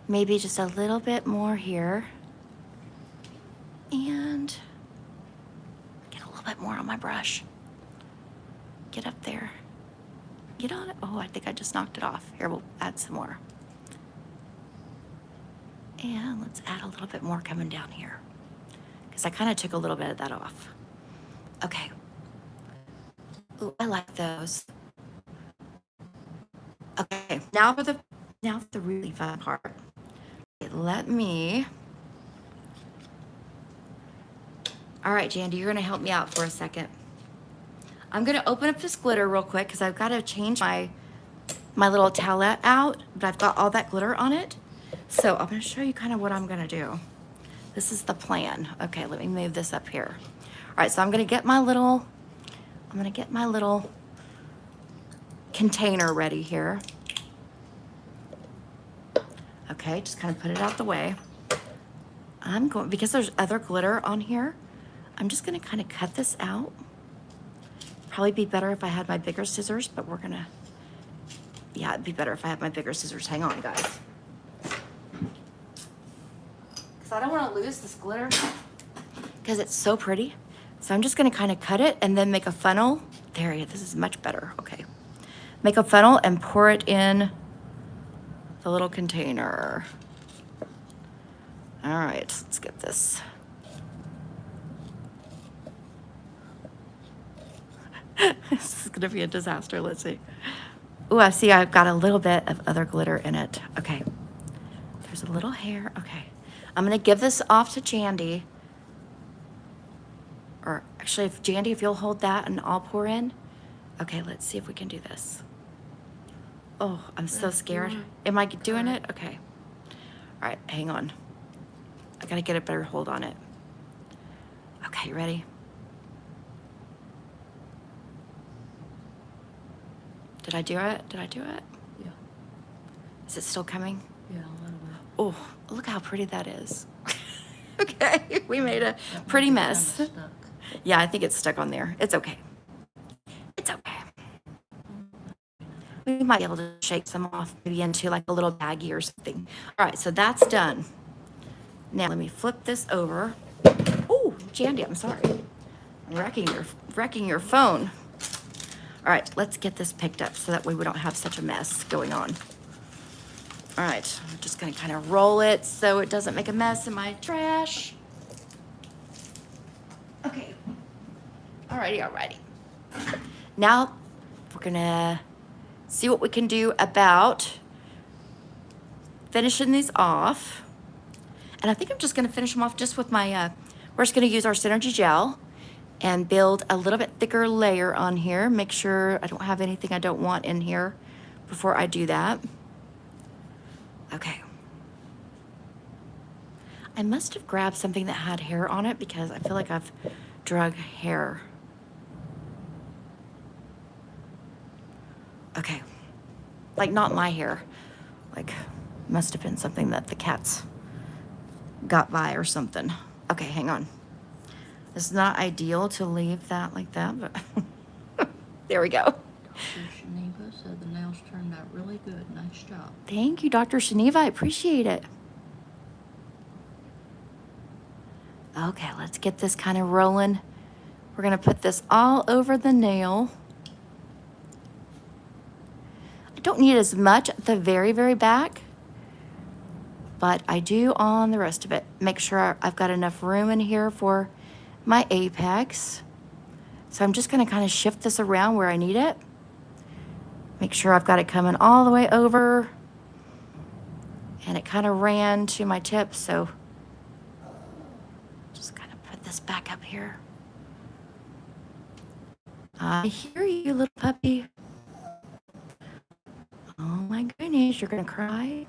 Maybe just a little bit more here. And get a little bit more on my brush. Get up there. Get on it. Oh, I think I just knocked it off. Here, we'll add some more. And let's add a little bit more coming down here, because I kind of took a little bit of that off. Okay. Ooh, I like those. Okay, now for the really fun part. Okay, let me. All right, Jandy, you're gonna help me out for a second. I'm gonna open up this glitter real quick because I've got to change my little towelette out, but I've got all that glitter on it. So I'm gonna show you kind of what I'm gonna do. This is the plan. Okay, let me move this up here. All right, so I'm gonna get my little container ready here. Okay, just kind of put it out the way. I'm going, because there's other glitter on here, I'm just gonna kind of cut this out. Probably be better if I had my bigger scissors, but we're gonna, yeah, it'd be better if I had my bigger scissors. Hang on, guys. Because I don't want to lose this glitter because it's so pretty. So I'm just gonna kind of cut it and then make a funnel. There you go, this is much better, okay. Make a funnel and pour it in the little container. All right, let's get this. This is gonna be a disaster. Let's see. Oh, I see I've got a little bit of other glitter in it. Okay. There's a little hair. Okay. I'm gonna give this off to Jandy. Or actually, if Jandy, if you'll hold that and I'll pour in. Okay, let's see if we can do this. Oh, I'm so scared. Am I doing it? Okay. All right, hang on. I gotta get a better hold on it. Okay, you ready? Did I do it? Did I do it? Yeah. Is it still coming? Yeah, a little bit. Oh, look how pretty that is. Okay, we made a That pretty might be mess. kinda stuck. Yeah, I think it's stuck on there. It's okay. It's okay. We might be able to shake some off, maybe into like a little baggie or something. All right, so that's done. Now let me flip this over. Oh, Jandy, I'm sorry. I'm wrecking your phone. All right, let's get this picked up so that way we don't have such a mess going on. All right, I'm just gonna kind of roll it so it doesn't make a mess in my trash. Okay. Alrighty. Now we're gonna see what we can do about finishing these off. And I think I'm just gonna finish them off just with my, we're just gonna use our Synergy gel and build a little bit thicker layer on here. Make sure I don't have anything I don't want in here before I do that. Okay. I must have grabbed something that had hair on it because I feel like I've drug hair. Okay. Like not my hair. Like must have been something that the cats got by or something. Okay, hang on. It's not ideal to leave that like that, but there we go. Dr. Shaniva said the nails turned out really good. Nice job. Thank you, Dr. Shaniva. I appreciate it. Okay, let's get this kind of rolling. We're gonna put this all over the nail. I don't need as much at the very, very back, but I do on the rest of it. Make sure I've got enough room in here for my apex. So I'm just gonna kind of shift this around where I need it. Make sure I've got it coming all the way over. And it kind of ran to my tip, so this back up here. I hear you, little puppy. Oh my goodness, you're gonna cry.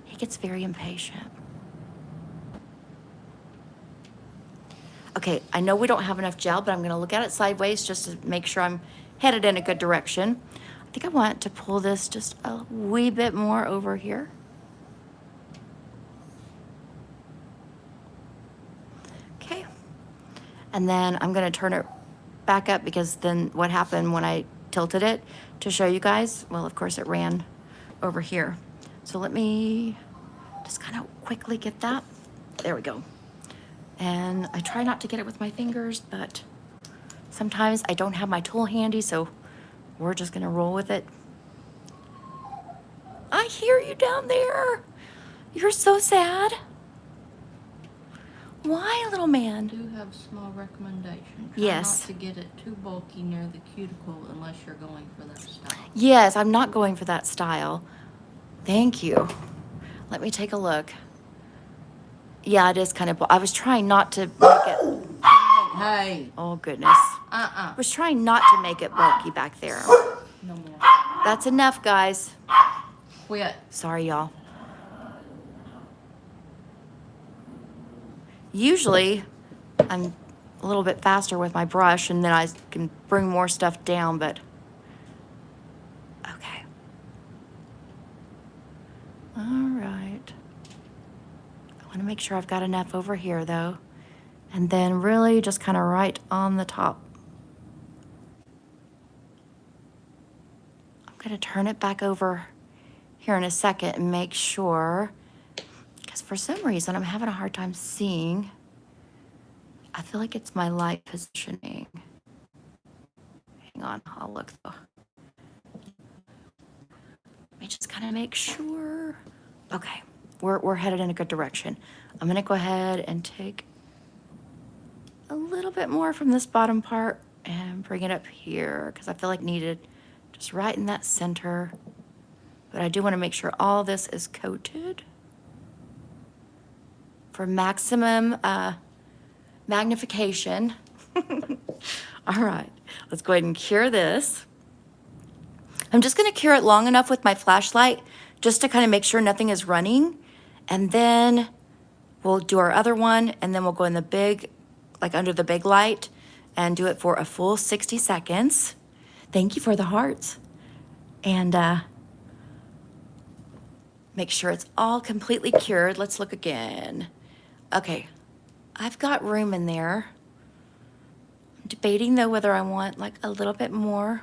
He gets very impatient. Okay, I know we don't have enough gel, but I'm gonna look at it sideways just to make sure I'm headed in a good direction. I think I want to pull this just a wee bit more over here. Okay, and then I'm gonna turn it back up because then what happened when I tilted it to show you guys, well, of course it ran over here. So let me just kind of quickly get that. There we go. And I try not to get it with my fingers, but sometimes I don't have my tool handy, so we're just gonna roll with it. I hear you down there. You're so sad. Why, little man? I do have a small recommendation. Try Yes. not to get it too bulky near the cuticle unless you're going for that style. Yes, I'm not going for that style. Thank you. Let me take a look. Yeah, it is kind of, I was trying not to make it, Hey. oh goodness. Uh-uh. I was trying not to make it bulky back there. No more. That's enough, guys. Quit. Sorry, y'all. Usually, I'm a little bit faster with my brush and then I can bring more stuff down, but okay. All right. I want to make sure I've got enough over here though. And then really just kind of right on the top. I'm going to turn it back over here in a second and make sure, because for some reason I'm having a hard time seeing. I feel like it's my light positioning. Hang on, I'll look though. Let me just kind of make sure. Okay, we're headed in a good direction. I'm gonna go ahead and take a little bit more from this bottom part and bring it up here because I feel like needed just right in that center. But I do want to make sure all this is coated for maximum magnification. All right, let's go ahead and cure this. I'm just going to cure it long enough with my flashlight just to kind of make sure nothing is running. And then we'll do our other one and then we'll go in the big, like under the big light and do it for a full 60 seconds. Thank you for the hearts. And make sure it's all completely cured. Let's look again. Okay, I've got room in there. I'm debating though whether I want like a little bit more.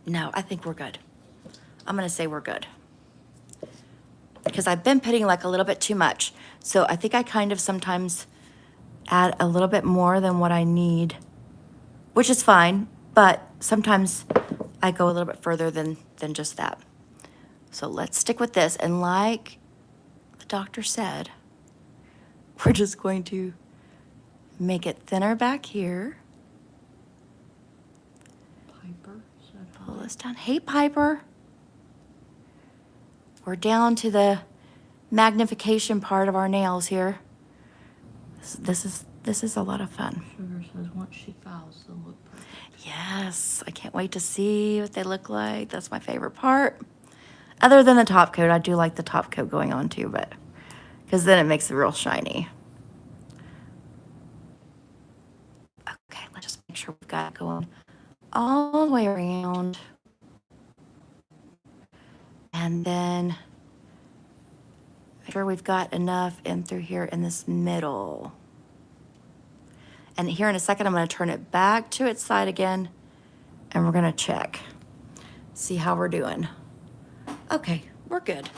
No, I think we're good. I'm gonna say we're good. Because I've been putting like a little bit too much. So I think I kind of sometimes add a little bit more than what I need, which is fine, but sometimes I go a little bit further than just that. So let's stick with this. And like the doctor said, we're just going to make it thinner back here. Piper said hi. Pull this down. Hey, Piper. We're down to the magnification part of our nails here. This is a lot of fun. Sugar says once she files, they'll look pretty. Yes, I can't wait to see what they look like. That's my favorite part. Other than the top coat, I do like the top coat going on too, but because then it makes it real shiny. Okay, let's just make sure we've got it going all the way around. And then make sure we've got enough in through here in this middle. And here in a second, I'm going to turn it back to its side again, and we're going to check, see how we're doing. Okay, we're good.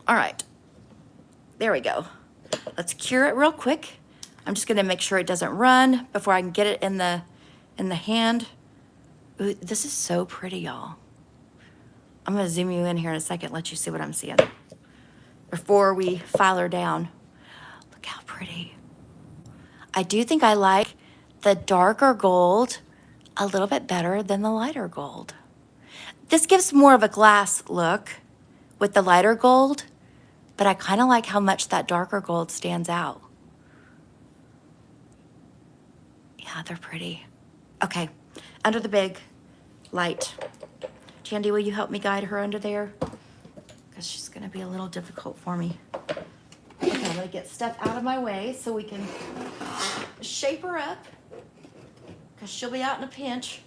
All right, there we go. Let's cure it real quick. I'm just going to make sure it doesn't run before I can get it in the hand. Ooh, this is so pretty, y'all. I'm going to zoom you in here in a second, let you see what I'm seeing before we file her down. Look how pretty. I do think I like the darker gold a little bit better than the lighter gold. This gives more of a glass look with the lighter gold, but I kind of like how much that darker gold stands out. Yeah, they're pretty. Okay, under the big light. Jandy, will you help me guide her under there? Because she's gonna be a little difficult for me. Okay, I'm gonna get stuff out of my way so we can shape her up, because she'll be out in a pinch.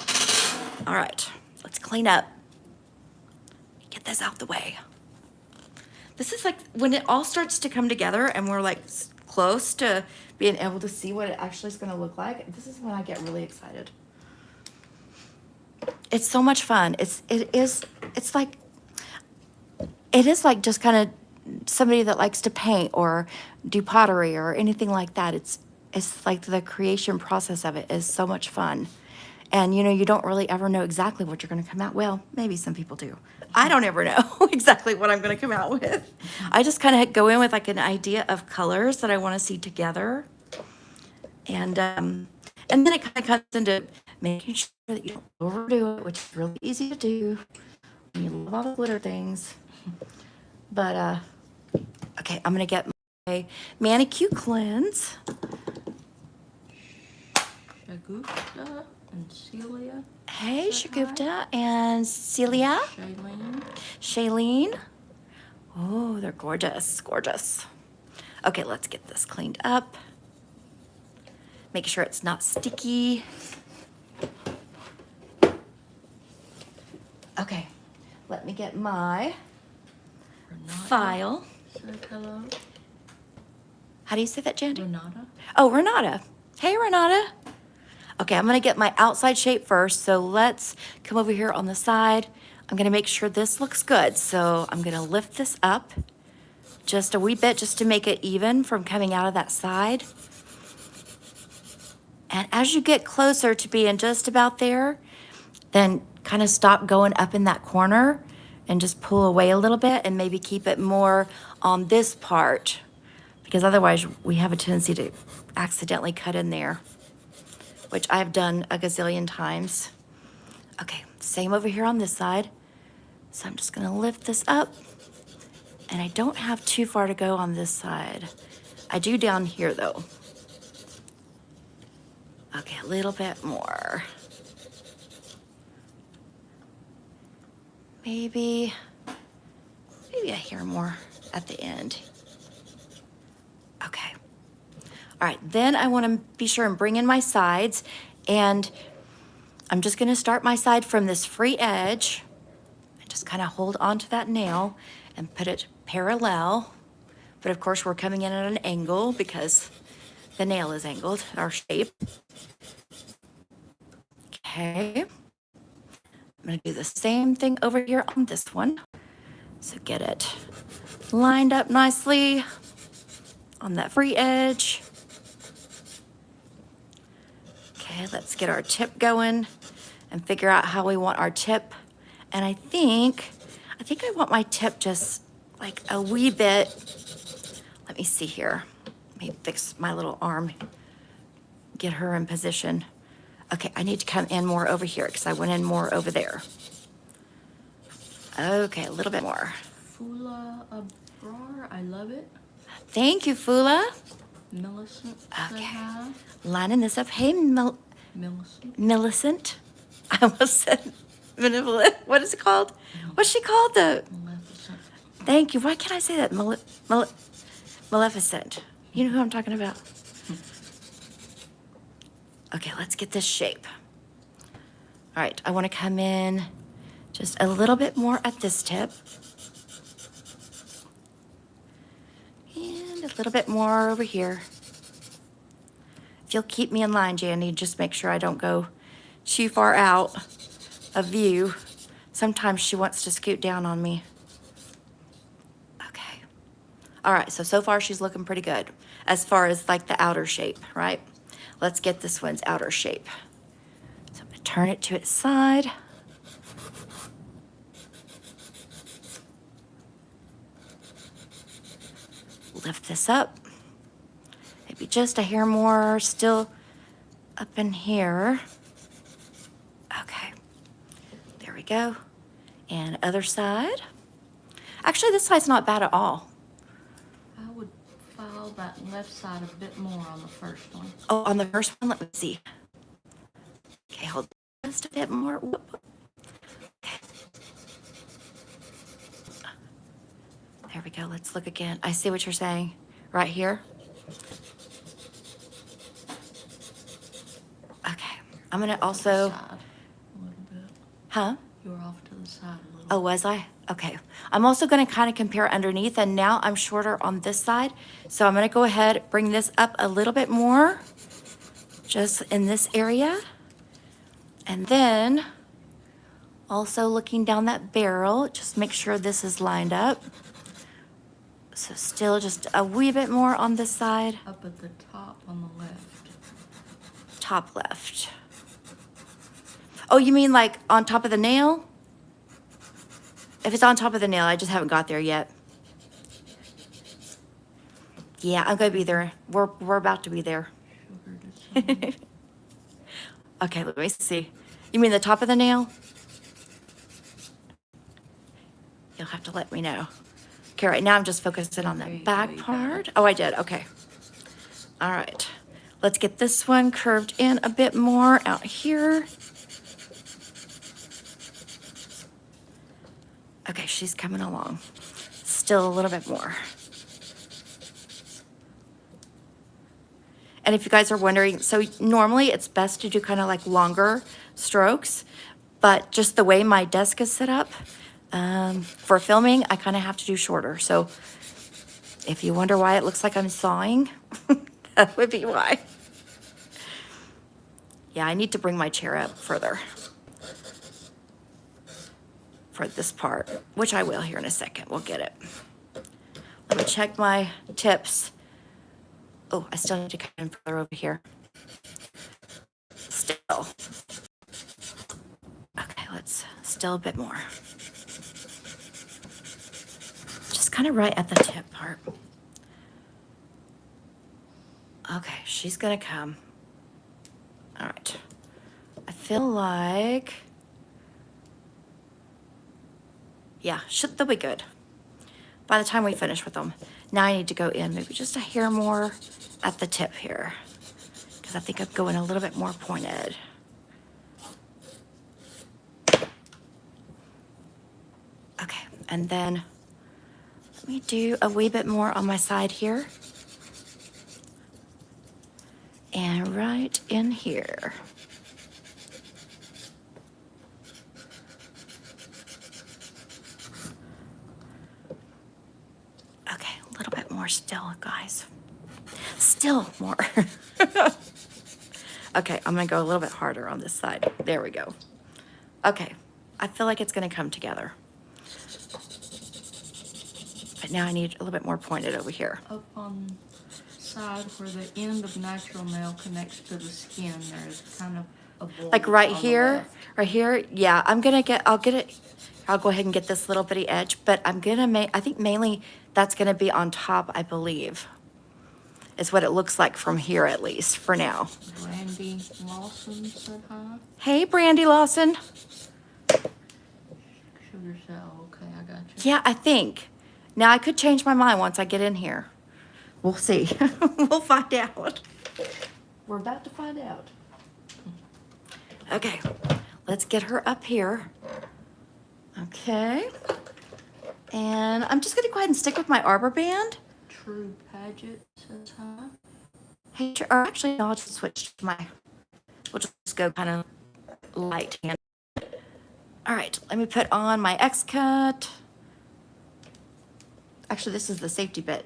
All right, let's clean up. Get this out the way. This is like when it all starts to come together and we're like close to being able to see what it actually is gonna look like. This is when I get really excited. It's so much fun. It is like just kind of somebody that likes to paint or do pottery or anything like that. It's like the creation process of it is so much fun. And you know, you don't really ever know exactly what you're going to come out. Well, maybe some people do. I don't ever know exactly what I'm going to come out with. I just kind of go in with like an idea of colors that I want to see together. And then it kind of comes into making sure that you don't overdo it, which is really easy to do when you love all the glitter things. But okay, I'm going to get my Manicure Cleanse. Shagufta and Celia. Hey, Shagupta and Celia. Shailene. Oh, they're gorgeous, gorgeous. Okay, let's get this cleaned up. Make sure it's not sticky. Okay, let me get my file. Hello. How do you say that, Jandy? Renata. Oh, Renata. Hey, Renata. Okay, I'm gonna get my outside shape first, so let's come over here on the side. I'm gonna make sure this looks good, so I'm gonna lift this up just a wee bit just to make it even from coming out of that side. And as you get closer to being just about there, then kind of stop going up in that corner and just pull away a little bit and maybe keep it more on this part, because otherwise we have a tendency to accidentally cut in there, which I've done a gazillion times. Okay, same over here on this side. So I'm just gonna lift this up, and I don't have too far to go on this side. I do down here though. Okay, a little bit more. Maybe a hair more at the end. Okay. All right, then I want to be sure and bring in my sides, and I'm just going to start my side from this free edge and just kind of hold onto that nail and put it parallel. But of course, we're coming in at an angle because the nail is angled, our shape. Okay. I'm going to do the same thing over here on this one. So get it lined up nicely on that free edge. Okay, let's get our tip going and figure out how we want our tip. And I think I want my tip just like a wee bit. Let me see here. Let me fix my little arm. Get her in position. Okay, I need to come in more over here because I went in more over there. Okay, a little bit more. Fula Abrar, I love it. Thank you, Fula. Millicent. Okay. Lining this up. Hey, Millicent. I almost said benevolent. What is it called? What's she called? Maleficent. Thank you. Why can't I say that? Maleficent. You know who I'm talking about? Okay, let's get this shape. All right, I want to come in just a little bit more at this tip. And a little bit more over here. If you'll keep me in line, Jandy, just make sure I don't go too far out of view. Sometimes she wants to scoot down on me. Okay. All right, so far she's looking pretty good as far as like the outer shape, right? Let's get this one's outer shape. So I'm gonna turn it to its side. Lift this up. Maybe just a hair more still up in here. Okay, there we go. And other side. Actually, this side's not bad at all. profile that left side a bit more on the first one. Oh, on the first one, let me see. Okay, hold on just a bit more. Whoop. Okay. There we go. Let's look again. I see what you're saying. Right here. Okay. I'm going to also... Side a little bit. Huh? You were off to the side a little. Oh, was I? Okay. I'm also going to kind of compare underneath, and now I'm shorter on this side. So I'm going to go ahead, bring this up a little bit more, just in this area. And then also looking down that barrel, just make sure this is lined up. So still just a wee bit more on this side. Up at the top on the left. Top left. Oh, you mean like on top of the nail? If it's on top of the nail, I just haven't got there yet. Yeah, I'm gonna be there. We're about to be there. Sugar to some. Okay, let me see. You mean the top of the nail? You'll have to let me know. Okay, right now I'm just focusing on There the you go, back you got part. it. Oh, I did, okay. All right, let's get this one curved in a bit more out here. Okay, she's coming along. Still a little bit more. And if you guys are wondering, so normally it's best to do kind of like longer strokes, but just the way my desk is set up, for filming, I kind of have to do shorter. So if you wonder why it looks like I'm sawing, that would be why. Yeah, I need to bring my chair up further for this part, which I will here in a second. We'll get it. Let me check my tips. Oh, I still need to come in further over here. Still. Okay, let's still a bit more. Just kind of right at the tip part. Okay, she's gonna come. All right. I feel like, yeah, they'll be good by the time we finish with them. Now I need to go in maybe just a hair more at the tip here, because I think I'm going a little bit more pointed. Okay, and then let me do a wee bit more on my side here. And right in here. Okay, a little bit more still, guys. Still more. Okay, I'm gonna go a little bit harder on this side. There we go. Okay, I feel like it's gonna come together. But now I need a little bit more pointed over here. Up on side where the end of natural nail connects to the skin, there's kind of a bulge Like right on the here, left. right here. Yeah, I'll get it. I'll go ahead and get this little bitty edge, but I'm gonna make, I think mainly that's gonna be on top, I believe. Is what it looks like from here, at least for now. Brandy Lawson said hi. Hey, Brandy Lawson. Sugar cell, okay, I got you. Yeah, I think. Now I could change my mind once I get in here. We'll see. We'll find out. We're about to find out. Okay, let's get her up here. Okay. And I'm just gonna go ahead and stick with my arbor band. True Paget says hi. Hey, or actually, no, I'll just switch to we'll just go kind of light hand. All right, let me put on my X-cut. Actually, this is the safety bit.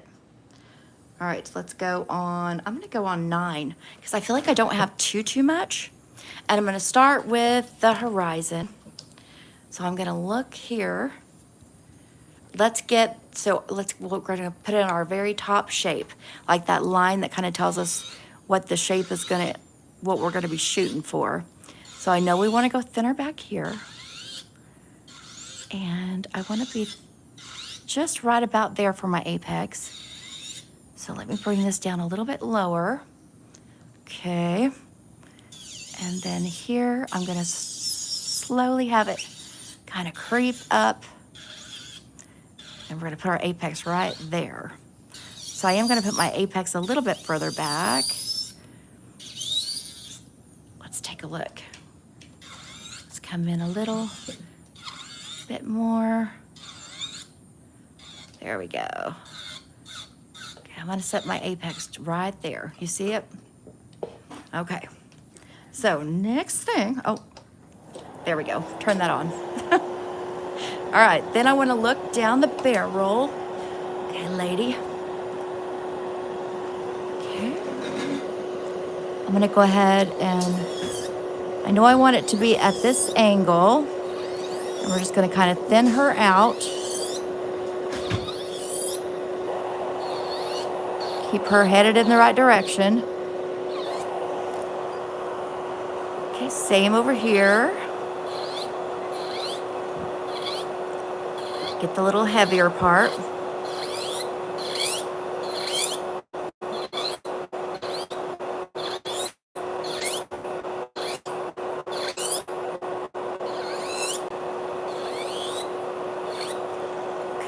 All right, so let's go on, I'm gonna go on 9, because I feel like I don't have too much. And I'm gonna start with the horizon. So I'm gonna look here. We're gonna put it in our very top shape, like that line that kind of tells us what the shape is what we're gonna be shooting for. So I know we wanna go thinner back here. And I wanna be just right about there for my apex. So let me bring this down a little bit lower. Okay. And then here, I'm gonna slowly have it kind of creep up. And we're gonna put our apex right there. So So I am gonna put my apex a little bit further back. Let's take a look. Let's come in a little bit more. There we go. Okay, I'm gonna set my apex right there. You see it? Okay. So next thing, oh, there we go. Turn that on. All right, then I wanna look down the barrel. Okay, lady. Okay. I'm gonna go ahead and, I know I want it to be at this angle. And we're just gonna kind of thin her out. Keep her headed in the right direction. Okay, same over here. Get the little heavier part.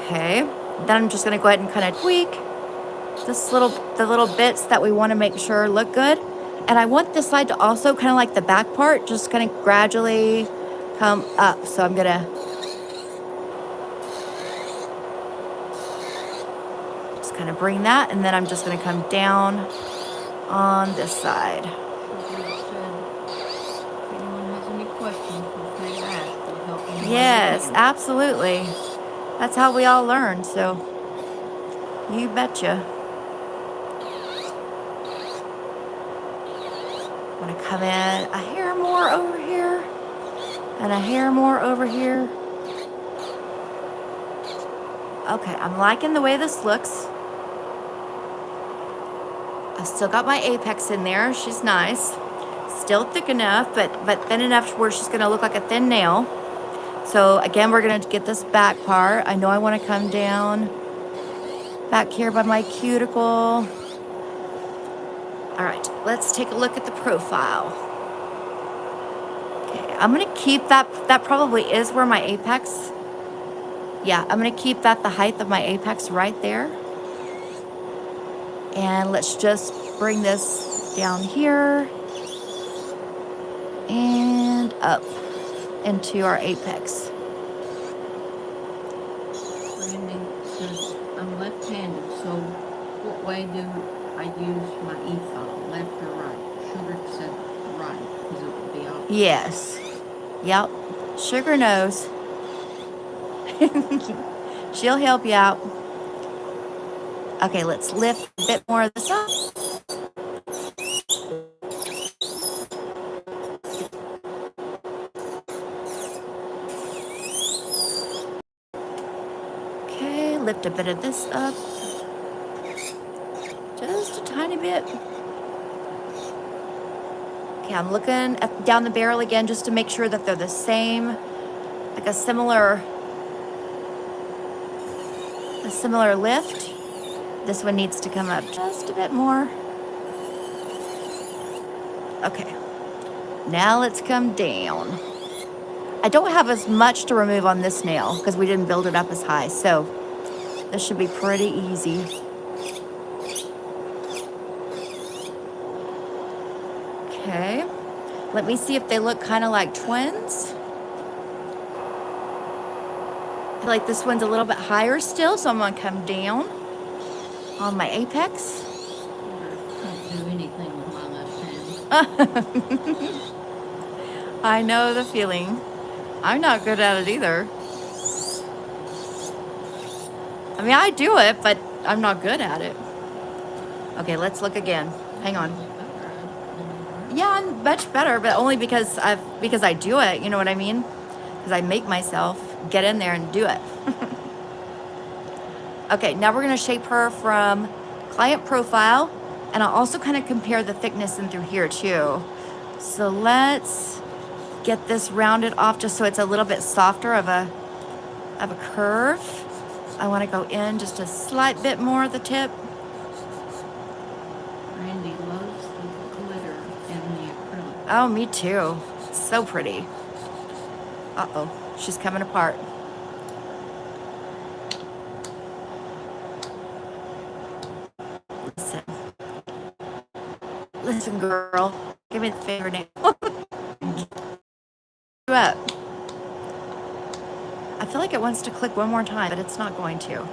Okay, then I'm just gonna go ahead and kind of tweak the little bits that we want to make sure look good. And I want this side to also kind of like the back part, just kind of gradually come up. So I'm gonna just kind of bring that, and then I'm just gonna come down on this side. If anyone has any questions, feel free to ask. We'll help you. Yes, absolutely. That's how we all learn, so you betcha. I'm gonna come in a hair more over here and a hair more over here. Okay, I'm liking the way this looks. I've still got my apex in there. She's nice. Still thick enough, but thin enough where she's gonna look like a thin nail. So again, we're gonna get this back part. I know I wanna come down back here by my cuticle. All right, let's take a look at the profile. Okay, I'm gonna keep that probably is where my apex, yeah, I'm gonna keep that the height of my apex right there. And let's just bring this down here and up into our apex. Randy says, I'm left-handed, so what way do I use my e-file, left or right? Sugar said right, because it would be opposite. Yes. Yep. Sugar knows. She'll help you out. Okay, let's lift a bit more of this up. Okay, lift a bit of this up. Just a tiny bit. Okay, I'm looking down the barrel again just to make sure that they're the same, like a similar lift. This one needs to come up just a bit more. Okay, now let's come down. I don't have as much to remove on this nail because we didn't build it up as high, so this should be pretty easy. Okay, let me see if they look kind of like twins. I feel like this one's a little bit higher still, so I'm gonna come down on my apex. Can't do anything with my left hand. I know the feeling. I'm not good at it either. I mean, I do it, but I'm not good at it. Okay, let's look again. Hang on. Yeah, I'm much better, but only because I do it, you know what I mean? Because I make myself get in there and do it. Okay, now we're gonna shape her from client profile, and I'll also kind of compare the thickness in through here too. So let's get this rounded off just so it's a little bit softer of a curve. I want to go in just a slight bit more at the tip. Randy loves the glitter in the acrylic. Oh, me too. So pretty. Uh-oh, she's coming apart. Listen. Listen, girl. Give me the fingernail. Up. I feel like it wants to click one more time, but it's not going to.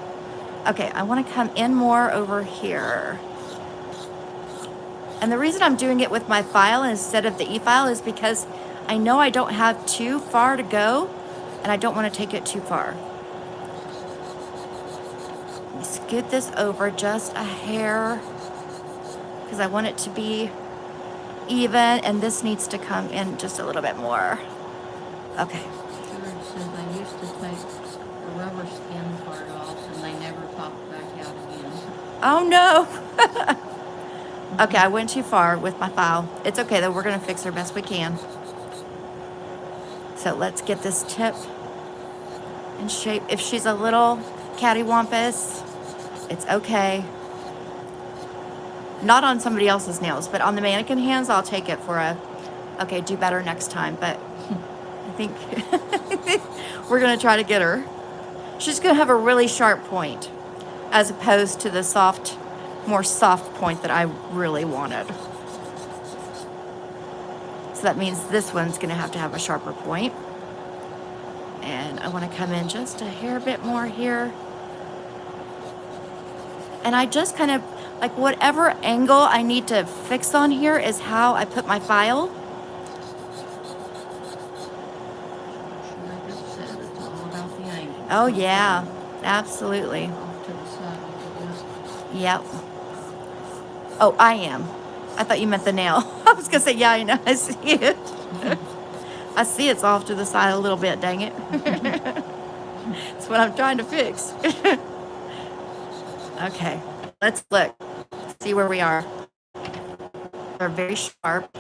Okay, I want to come in more over here. And the reason I'm doing it with my file instead of the e-file is because I know I don't have too far to go, and I don't want to take it too far. Scoot this over just a hair because I want it to be even, and this needs to come in just a little bit more. Okay. George said they used to take the rubber skin part off and they never popped back out again. Oh no. Okay, I went too far with my file. It's okay though, we're gonna fix her best we can. So let's get this tip in shape. If she's a little cattywampus, it's okay. Not on somebody else's nails, but on the mannequin hands, I'll take it for a, okay, do better next time. But I think we're gonna try to get her. She's gonna have a really sharp point as opposed to the soft, more soft point that I really wanted. So that means this one's gonna have to have a sharper point. And I wanna come in just a hair bit more here. And I just kind of, like whatever angle I need to fix on here is how I put my file. Like I said, it's all about the angle. Oh yeah, absolutely. Off to the side a little bit. Yep. Oh, I am. I thought you meant the nail. I was gonna say, yeah, I know, I see it. I see it's off to the side a little bit, dang it. That's what I'm trying to fix. Okay, let's look, see where we are. They're very sharp.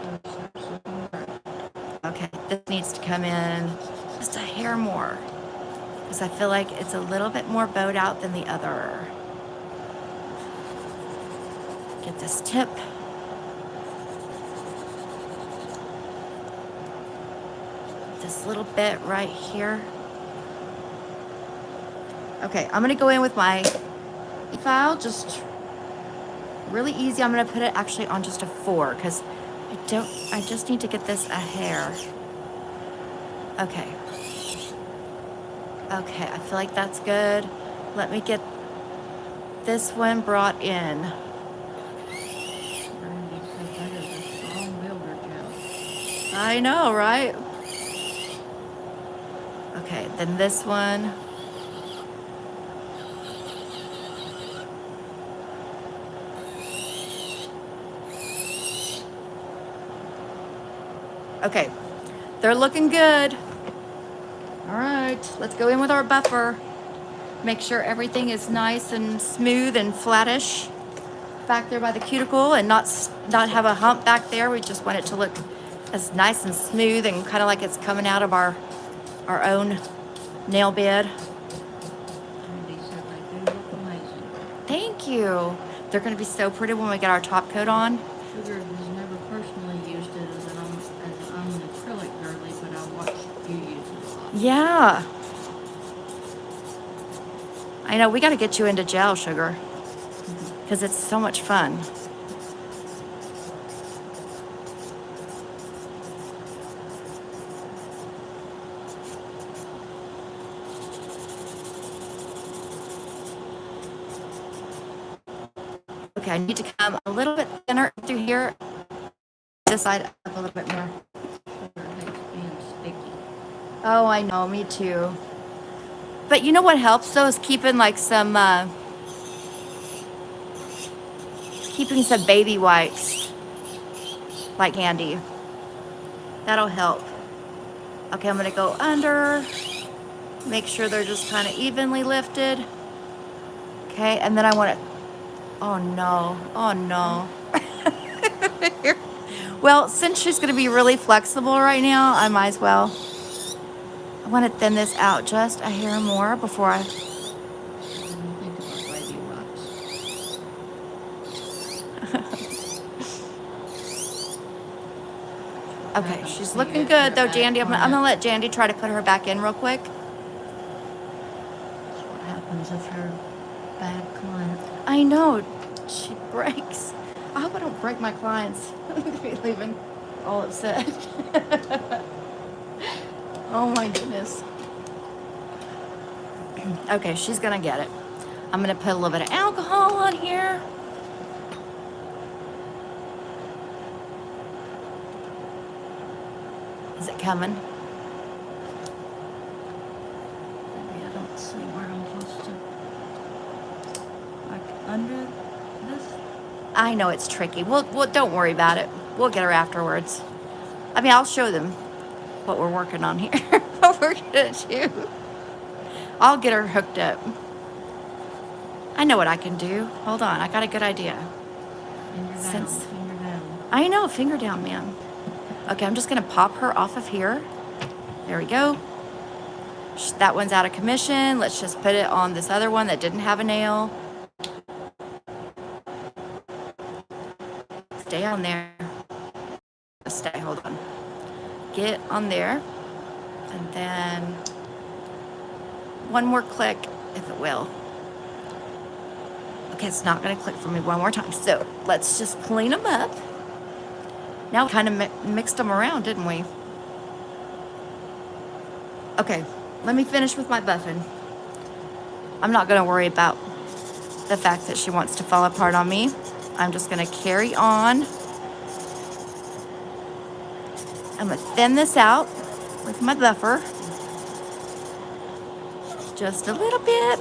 Okay, this needs to come in just a hair more because I feel like it's a little bit more bowed out than the other. Get this tip. This little bit right here. Okay, I'm gonna go in with my file, just really easy. I'm gonna put it actually on just a 4 because I just need to get this a hair. Okay. Okay, I feel like that's good. Let me get this one brought in. I know, right? Okay, then this one. Okay, they're looking good. All right, let's go in with our buffer. Make sure everything is nice and smooth and flattish back there by the cuticle and not have a hump back there. We just want it to look as nice and smooth and kind of like it's coming out of our own nail bed. Randy said they do look amazing. Thank you. They're gonna be so pretty when we get our top coat on. Sugar has never personally used it as I'm an acrylic girly, but I watched you use it a lot. Yeah. I know, we gotta get you into gel, Sugar, because it's so much fun. Okay, I need to come a little bit thinner through here. This side up a little bit more. Sugar hates being sticky. Oh, I know, me too. But you know what helps though is keeping like some baby wipes like handy. That'll help. Okay, I'm gonna go under, make sure they're just kind of evenly lifted. Okay, and then I want to, oh no. Well, since she's gonna be really flexible right now, I might as well. I want to thin this out just a hair more before I... Think about baby wipes. Okay, she's looking good though, Jandy. I'm gonna let Jandy try to put her back in real quick. That's what happens if you're a bad client. I know. breaks. I hope I don't break my clients. Be leaving all upset. Oh my goodness. Okay, she's gonna get it. I'm gonna put a little bit of alcohol on here. Is it coming? Maybe I don't see where I'm supposed to. Like under this? I know it's tricky. Well, don't worry about it. We'll get her afterwards. I mean, I'll show them what we're working on here. What we're gonna do. I'll get her hooked up. I know what I can do. Hold on, I got a good idea. Finger down. I know, finger down, man. Okay, I'm just gonna pop her off of here. There we go. That one's out of commission. Let's just put it on this other one that didn't have a nail. Stay on there. Stay, hold on. Get on there. And then one more click, if it will. Okay, it's not gonna click for me one more time. So let's just clean them up. Now we kind of mixed them around, didn't we? Okay, let me finish with my buffing. I'm not gonna worry about the fact that she wants to fall apart on me. I'm just gonna carry on. I'm gonna thin this out with my buffer. Just a little bit.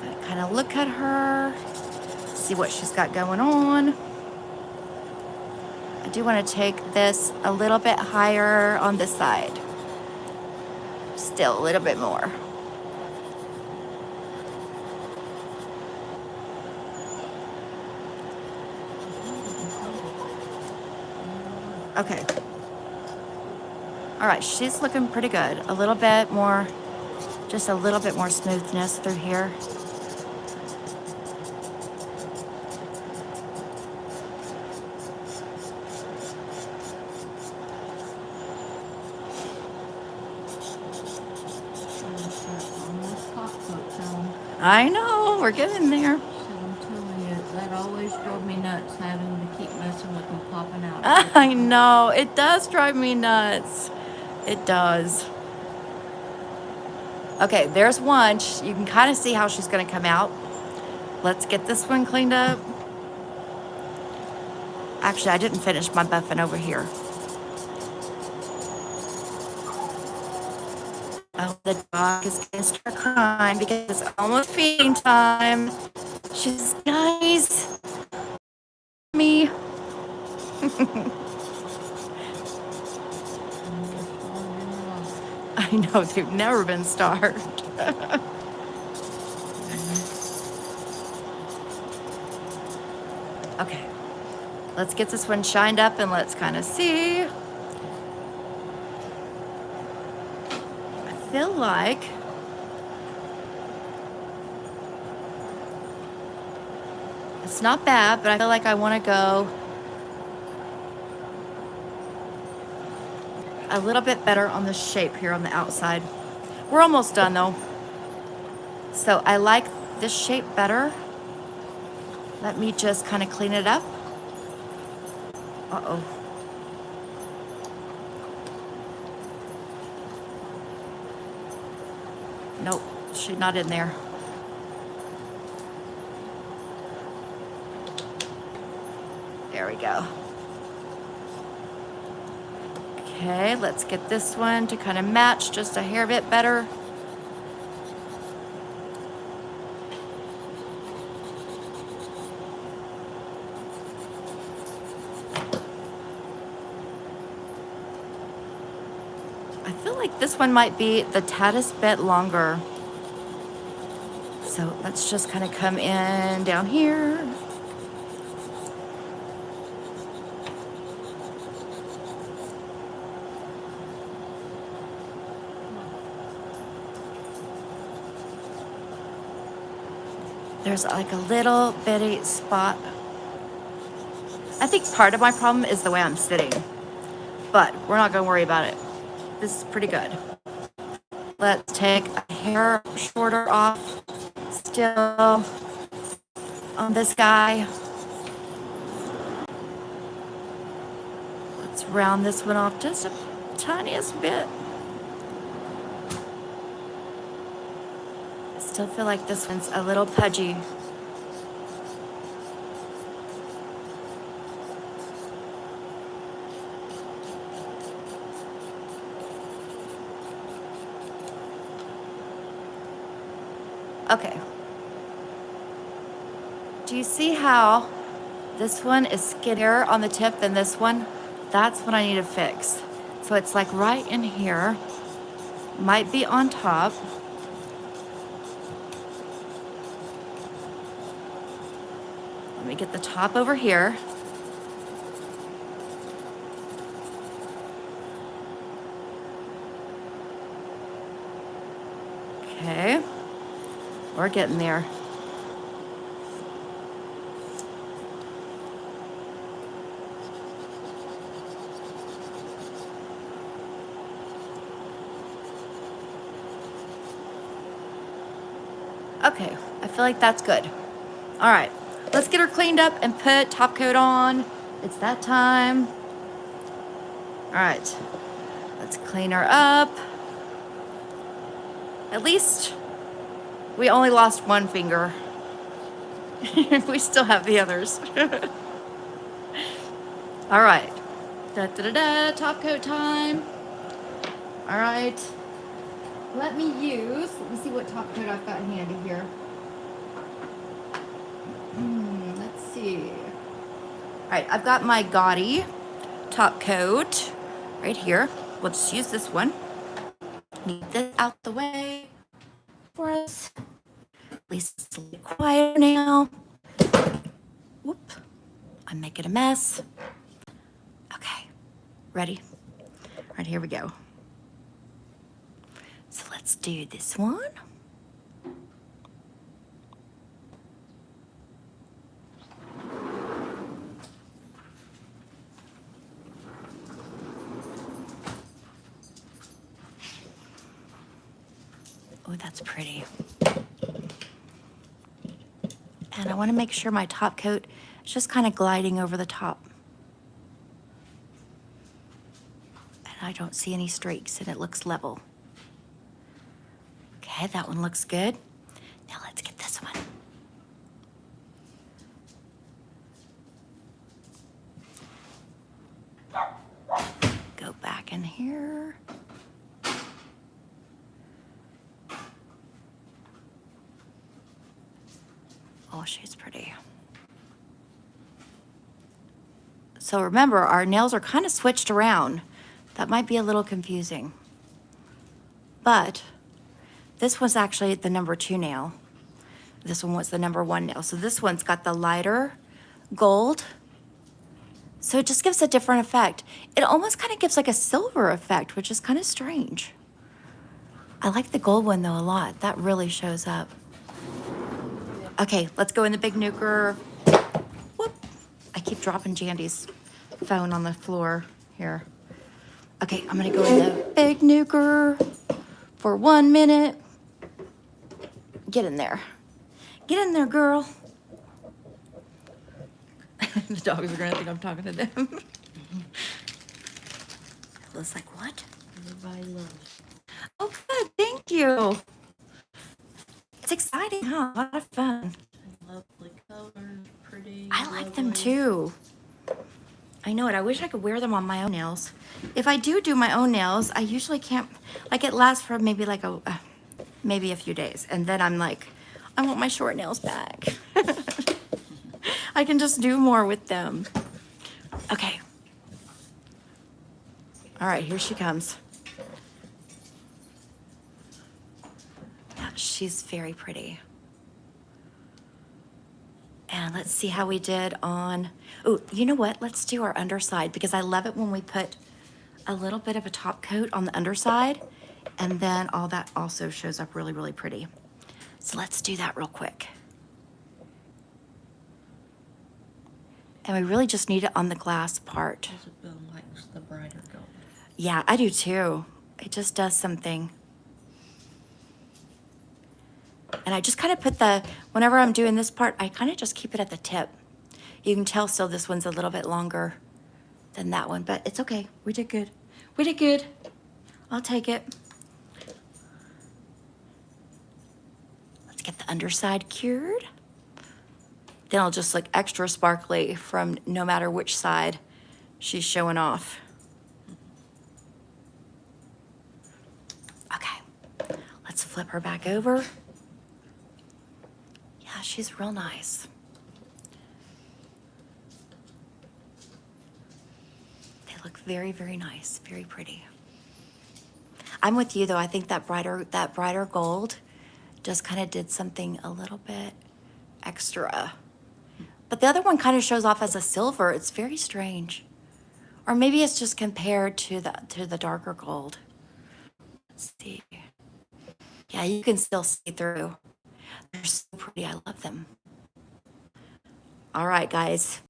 Gonna kind of look at her, see what she's got going on. I do want to take this a little bit higher on this side. Still a little bit more. Okay. All right, she's looking pretty good. A little bit more, just a little bit more smoothness through here. I know, we're getting there. So I'm telling you, that always drove me nuts having to keep messing with them popping out. I know, it does drive me nuts. It does. Okay, there's one. You can kind of see how she's going to come out. Let's get this one cleaned up. Actually, I didn't finish my buffing over here. Oh, the dog is going to start crying because it's almost feeding time. She's nice. Me. I know, they've never been starved. Okay, let's get this one shined up and let's kind of see. I feel like it's not bad, but I feel like I want to go a little bit better on the shape here on the outside. We're almost done though. So I like this shape better. Let me just kind of clean it up. Uh-oh. Nope, she's not in there. There we go. Okay, let's get this one to kind of match just a hair bit better. I feel like this one might be the taddest bit longer. So let's just kind of come in down here. There's like a little bitty spot. I think part of my problem is the way I'm sitting, but we're not gonna worry about it. This is pretty good. Let's take a hair shorter off. still on this guy. Let's round this one off just a tiniest bit. I still feel like this one's a little pudgy. Okay. Do you see how this one is skinnier on the tip than this one? That's what I need to fix. So it's like right in here. Might be on top. Let me get the top over here. Okay. We're getting there. Okay, I feel like that's good. All right, let's get her cleaned up and put top coat on. It's that time. All right, let's clean her up. At least we only lost one finger. We still have the others. All right, top coat time. All right. Let me see what top coat I've got handy here. Let's see. All right, I've got my Gaudy top coat right here. We'll just use this one. Get this out the way for us. At least it's a little quieter now. Whoop, I'm making a mess. Okay, ready? All right, here we go. So let's do this one. Oh, that's pretty. And I want to make sure my top coat is just kind of gliding over the top. And I don't see any streaks and it looks level. Okay, that one looks good. Now let's get this one. Go back in here. Oh, she's pretty. So remember, our nails are kind of switched around. That might be a little confusing. But this was actually the number 2 nail. This one was the number 1 nail. So this one's got the lighter gold. So it just gives a different effect. It almost kind of gives like a silver effect, which is kind of strange. I like the gold one though a lot. That really shows up. Okay, let's go in the big nuker. Whoop. I keep dropping Jandy's phone on the floor here. Okay, I'm gonna go in the big nuker for 1 minute. Get in there. Get in there, girl. The dogs are gonna think I'm talking to them. Ella's like, what? Everybody loves. Oh, good, thank you. It's exciting, huh? A lot of fun. Lovely colors, pretty. I like them too. I know it. I wish I could wear them on my own nails. If I do my own nails, I usually can't, like it lasts for maybe like maybe a few days. And then I'm like, I want my short nails back. I can just do more with them. Okay. All right, here she comes. She's very pretty. And let's see how we did on, oh, you know what? Let's do our underside because I love it when we put a little bit of a top coat on the underside and then all that also shows up really, really pretty. So let's do that real quick. And we really just need it on the glass part. Isabel likes the brighter gold. Yeah, I do too. It just does something. And I just kind of put whenever I'm doing this part, I kind of just keep it at the tip. You can tell still this one's a little bit longer than that one, but it's okay. We did good. We did good. I'll take it. Let's get the underside cured. Then I'll just look extra sparkly from no matter which side she's showing off. Okay, let's flip her back over. Yeah, she's real nice. They look very, very nice, very pretty. I'm with you though. I think that brighter gold just kind of did something a little bit extra. But the other one kind of shows off as a silver. It's very strange. Or maybe it's just compared to the darker gold. Let's see. Yeah, you can still see through. They're so pretty. I love them. All right, guys.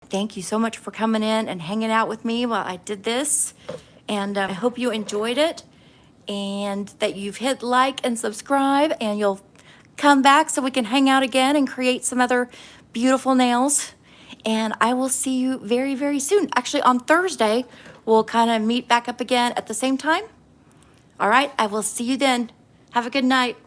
Thank you so much for coming in and hanging out with me while I did this. And I hope you enjoyed it and that you've hit like and subscribe, and you'll come back so we can hang out again and create some other beautiful nails. And I will see you very, very soon. Actually, on Thursday, we'll kind of meet back up again at the same time. All right, I will see you then. Have a good night.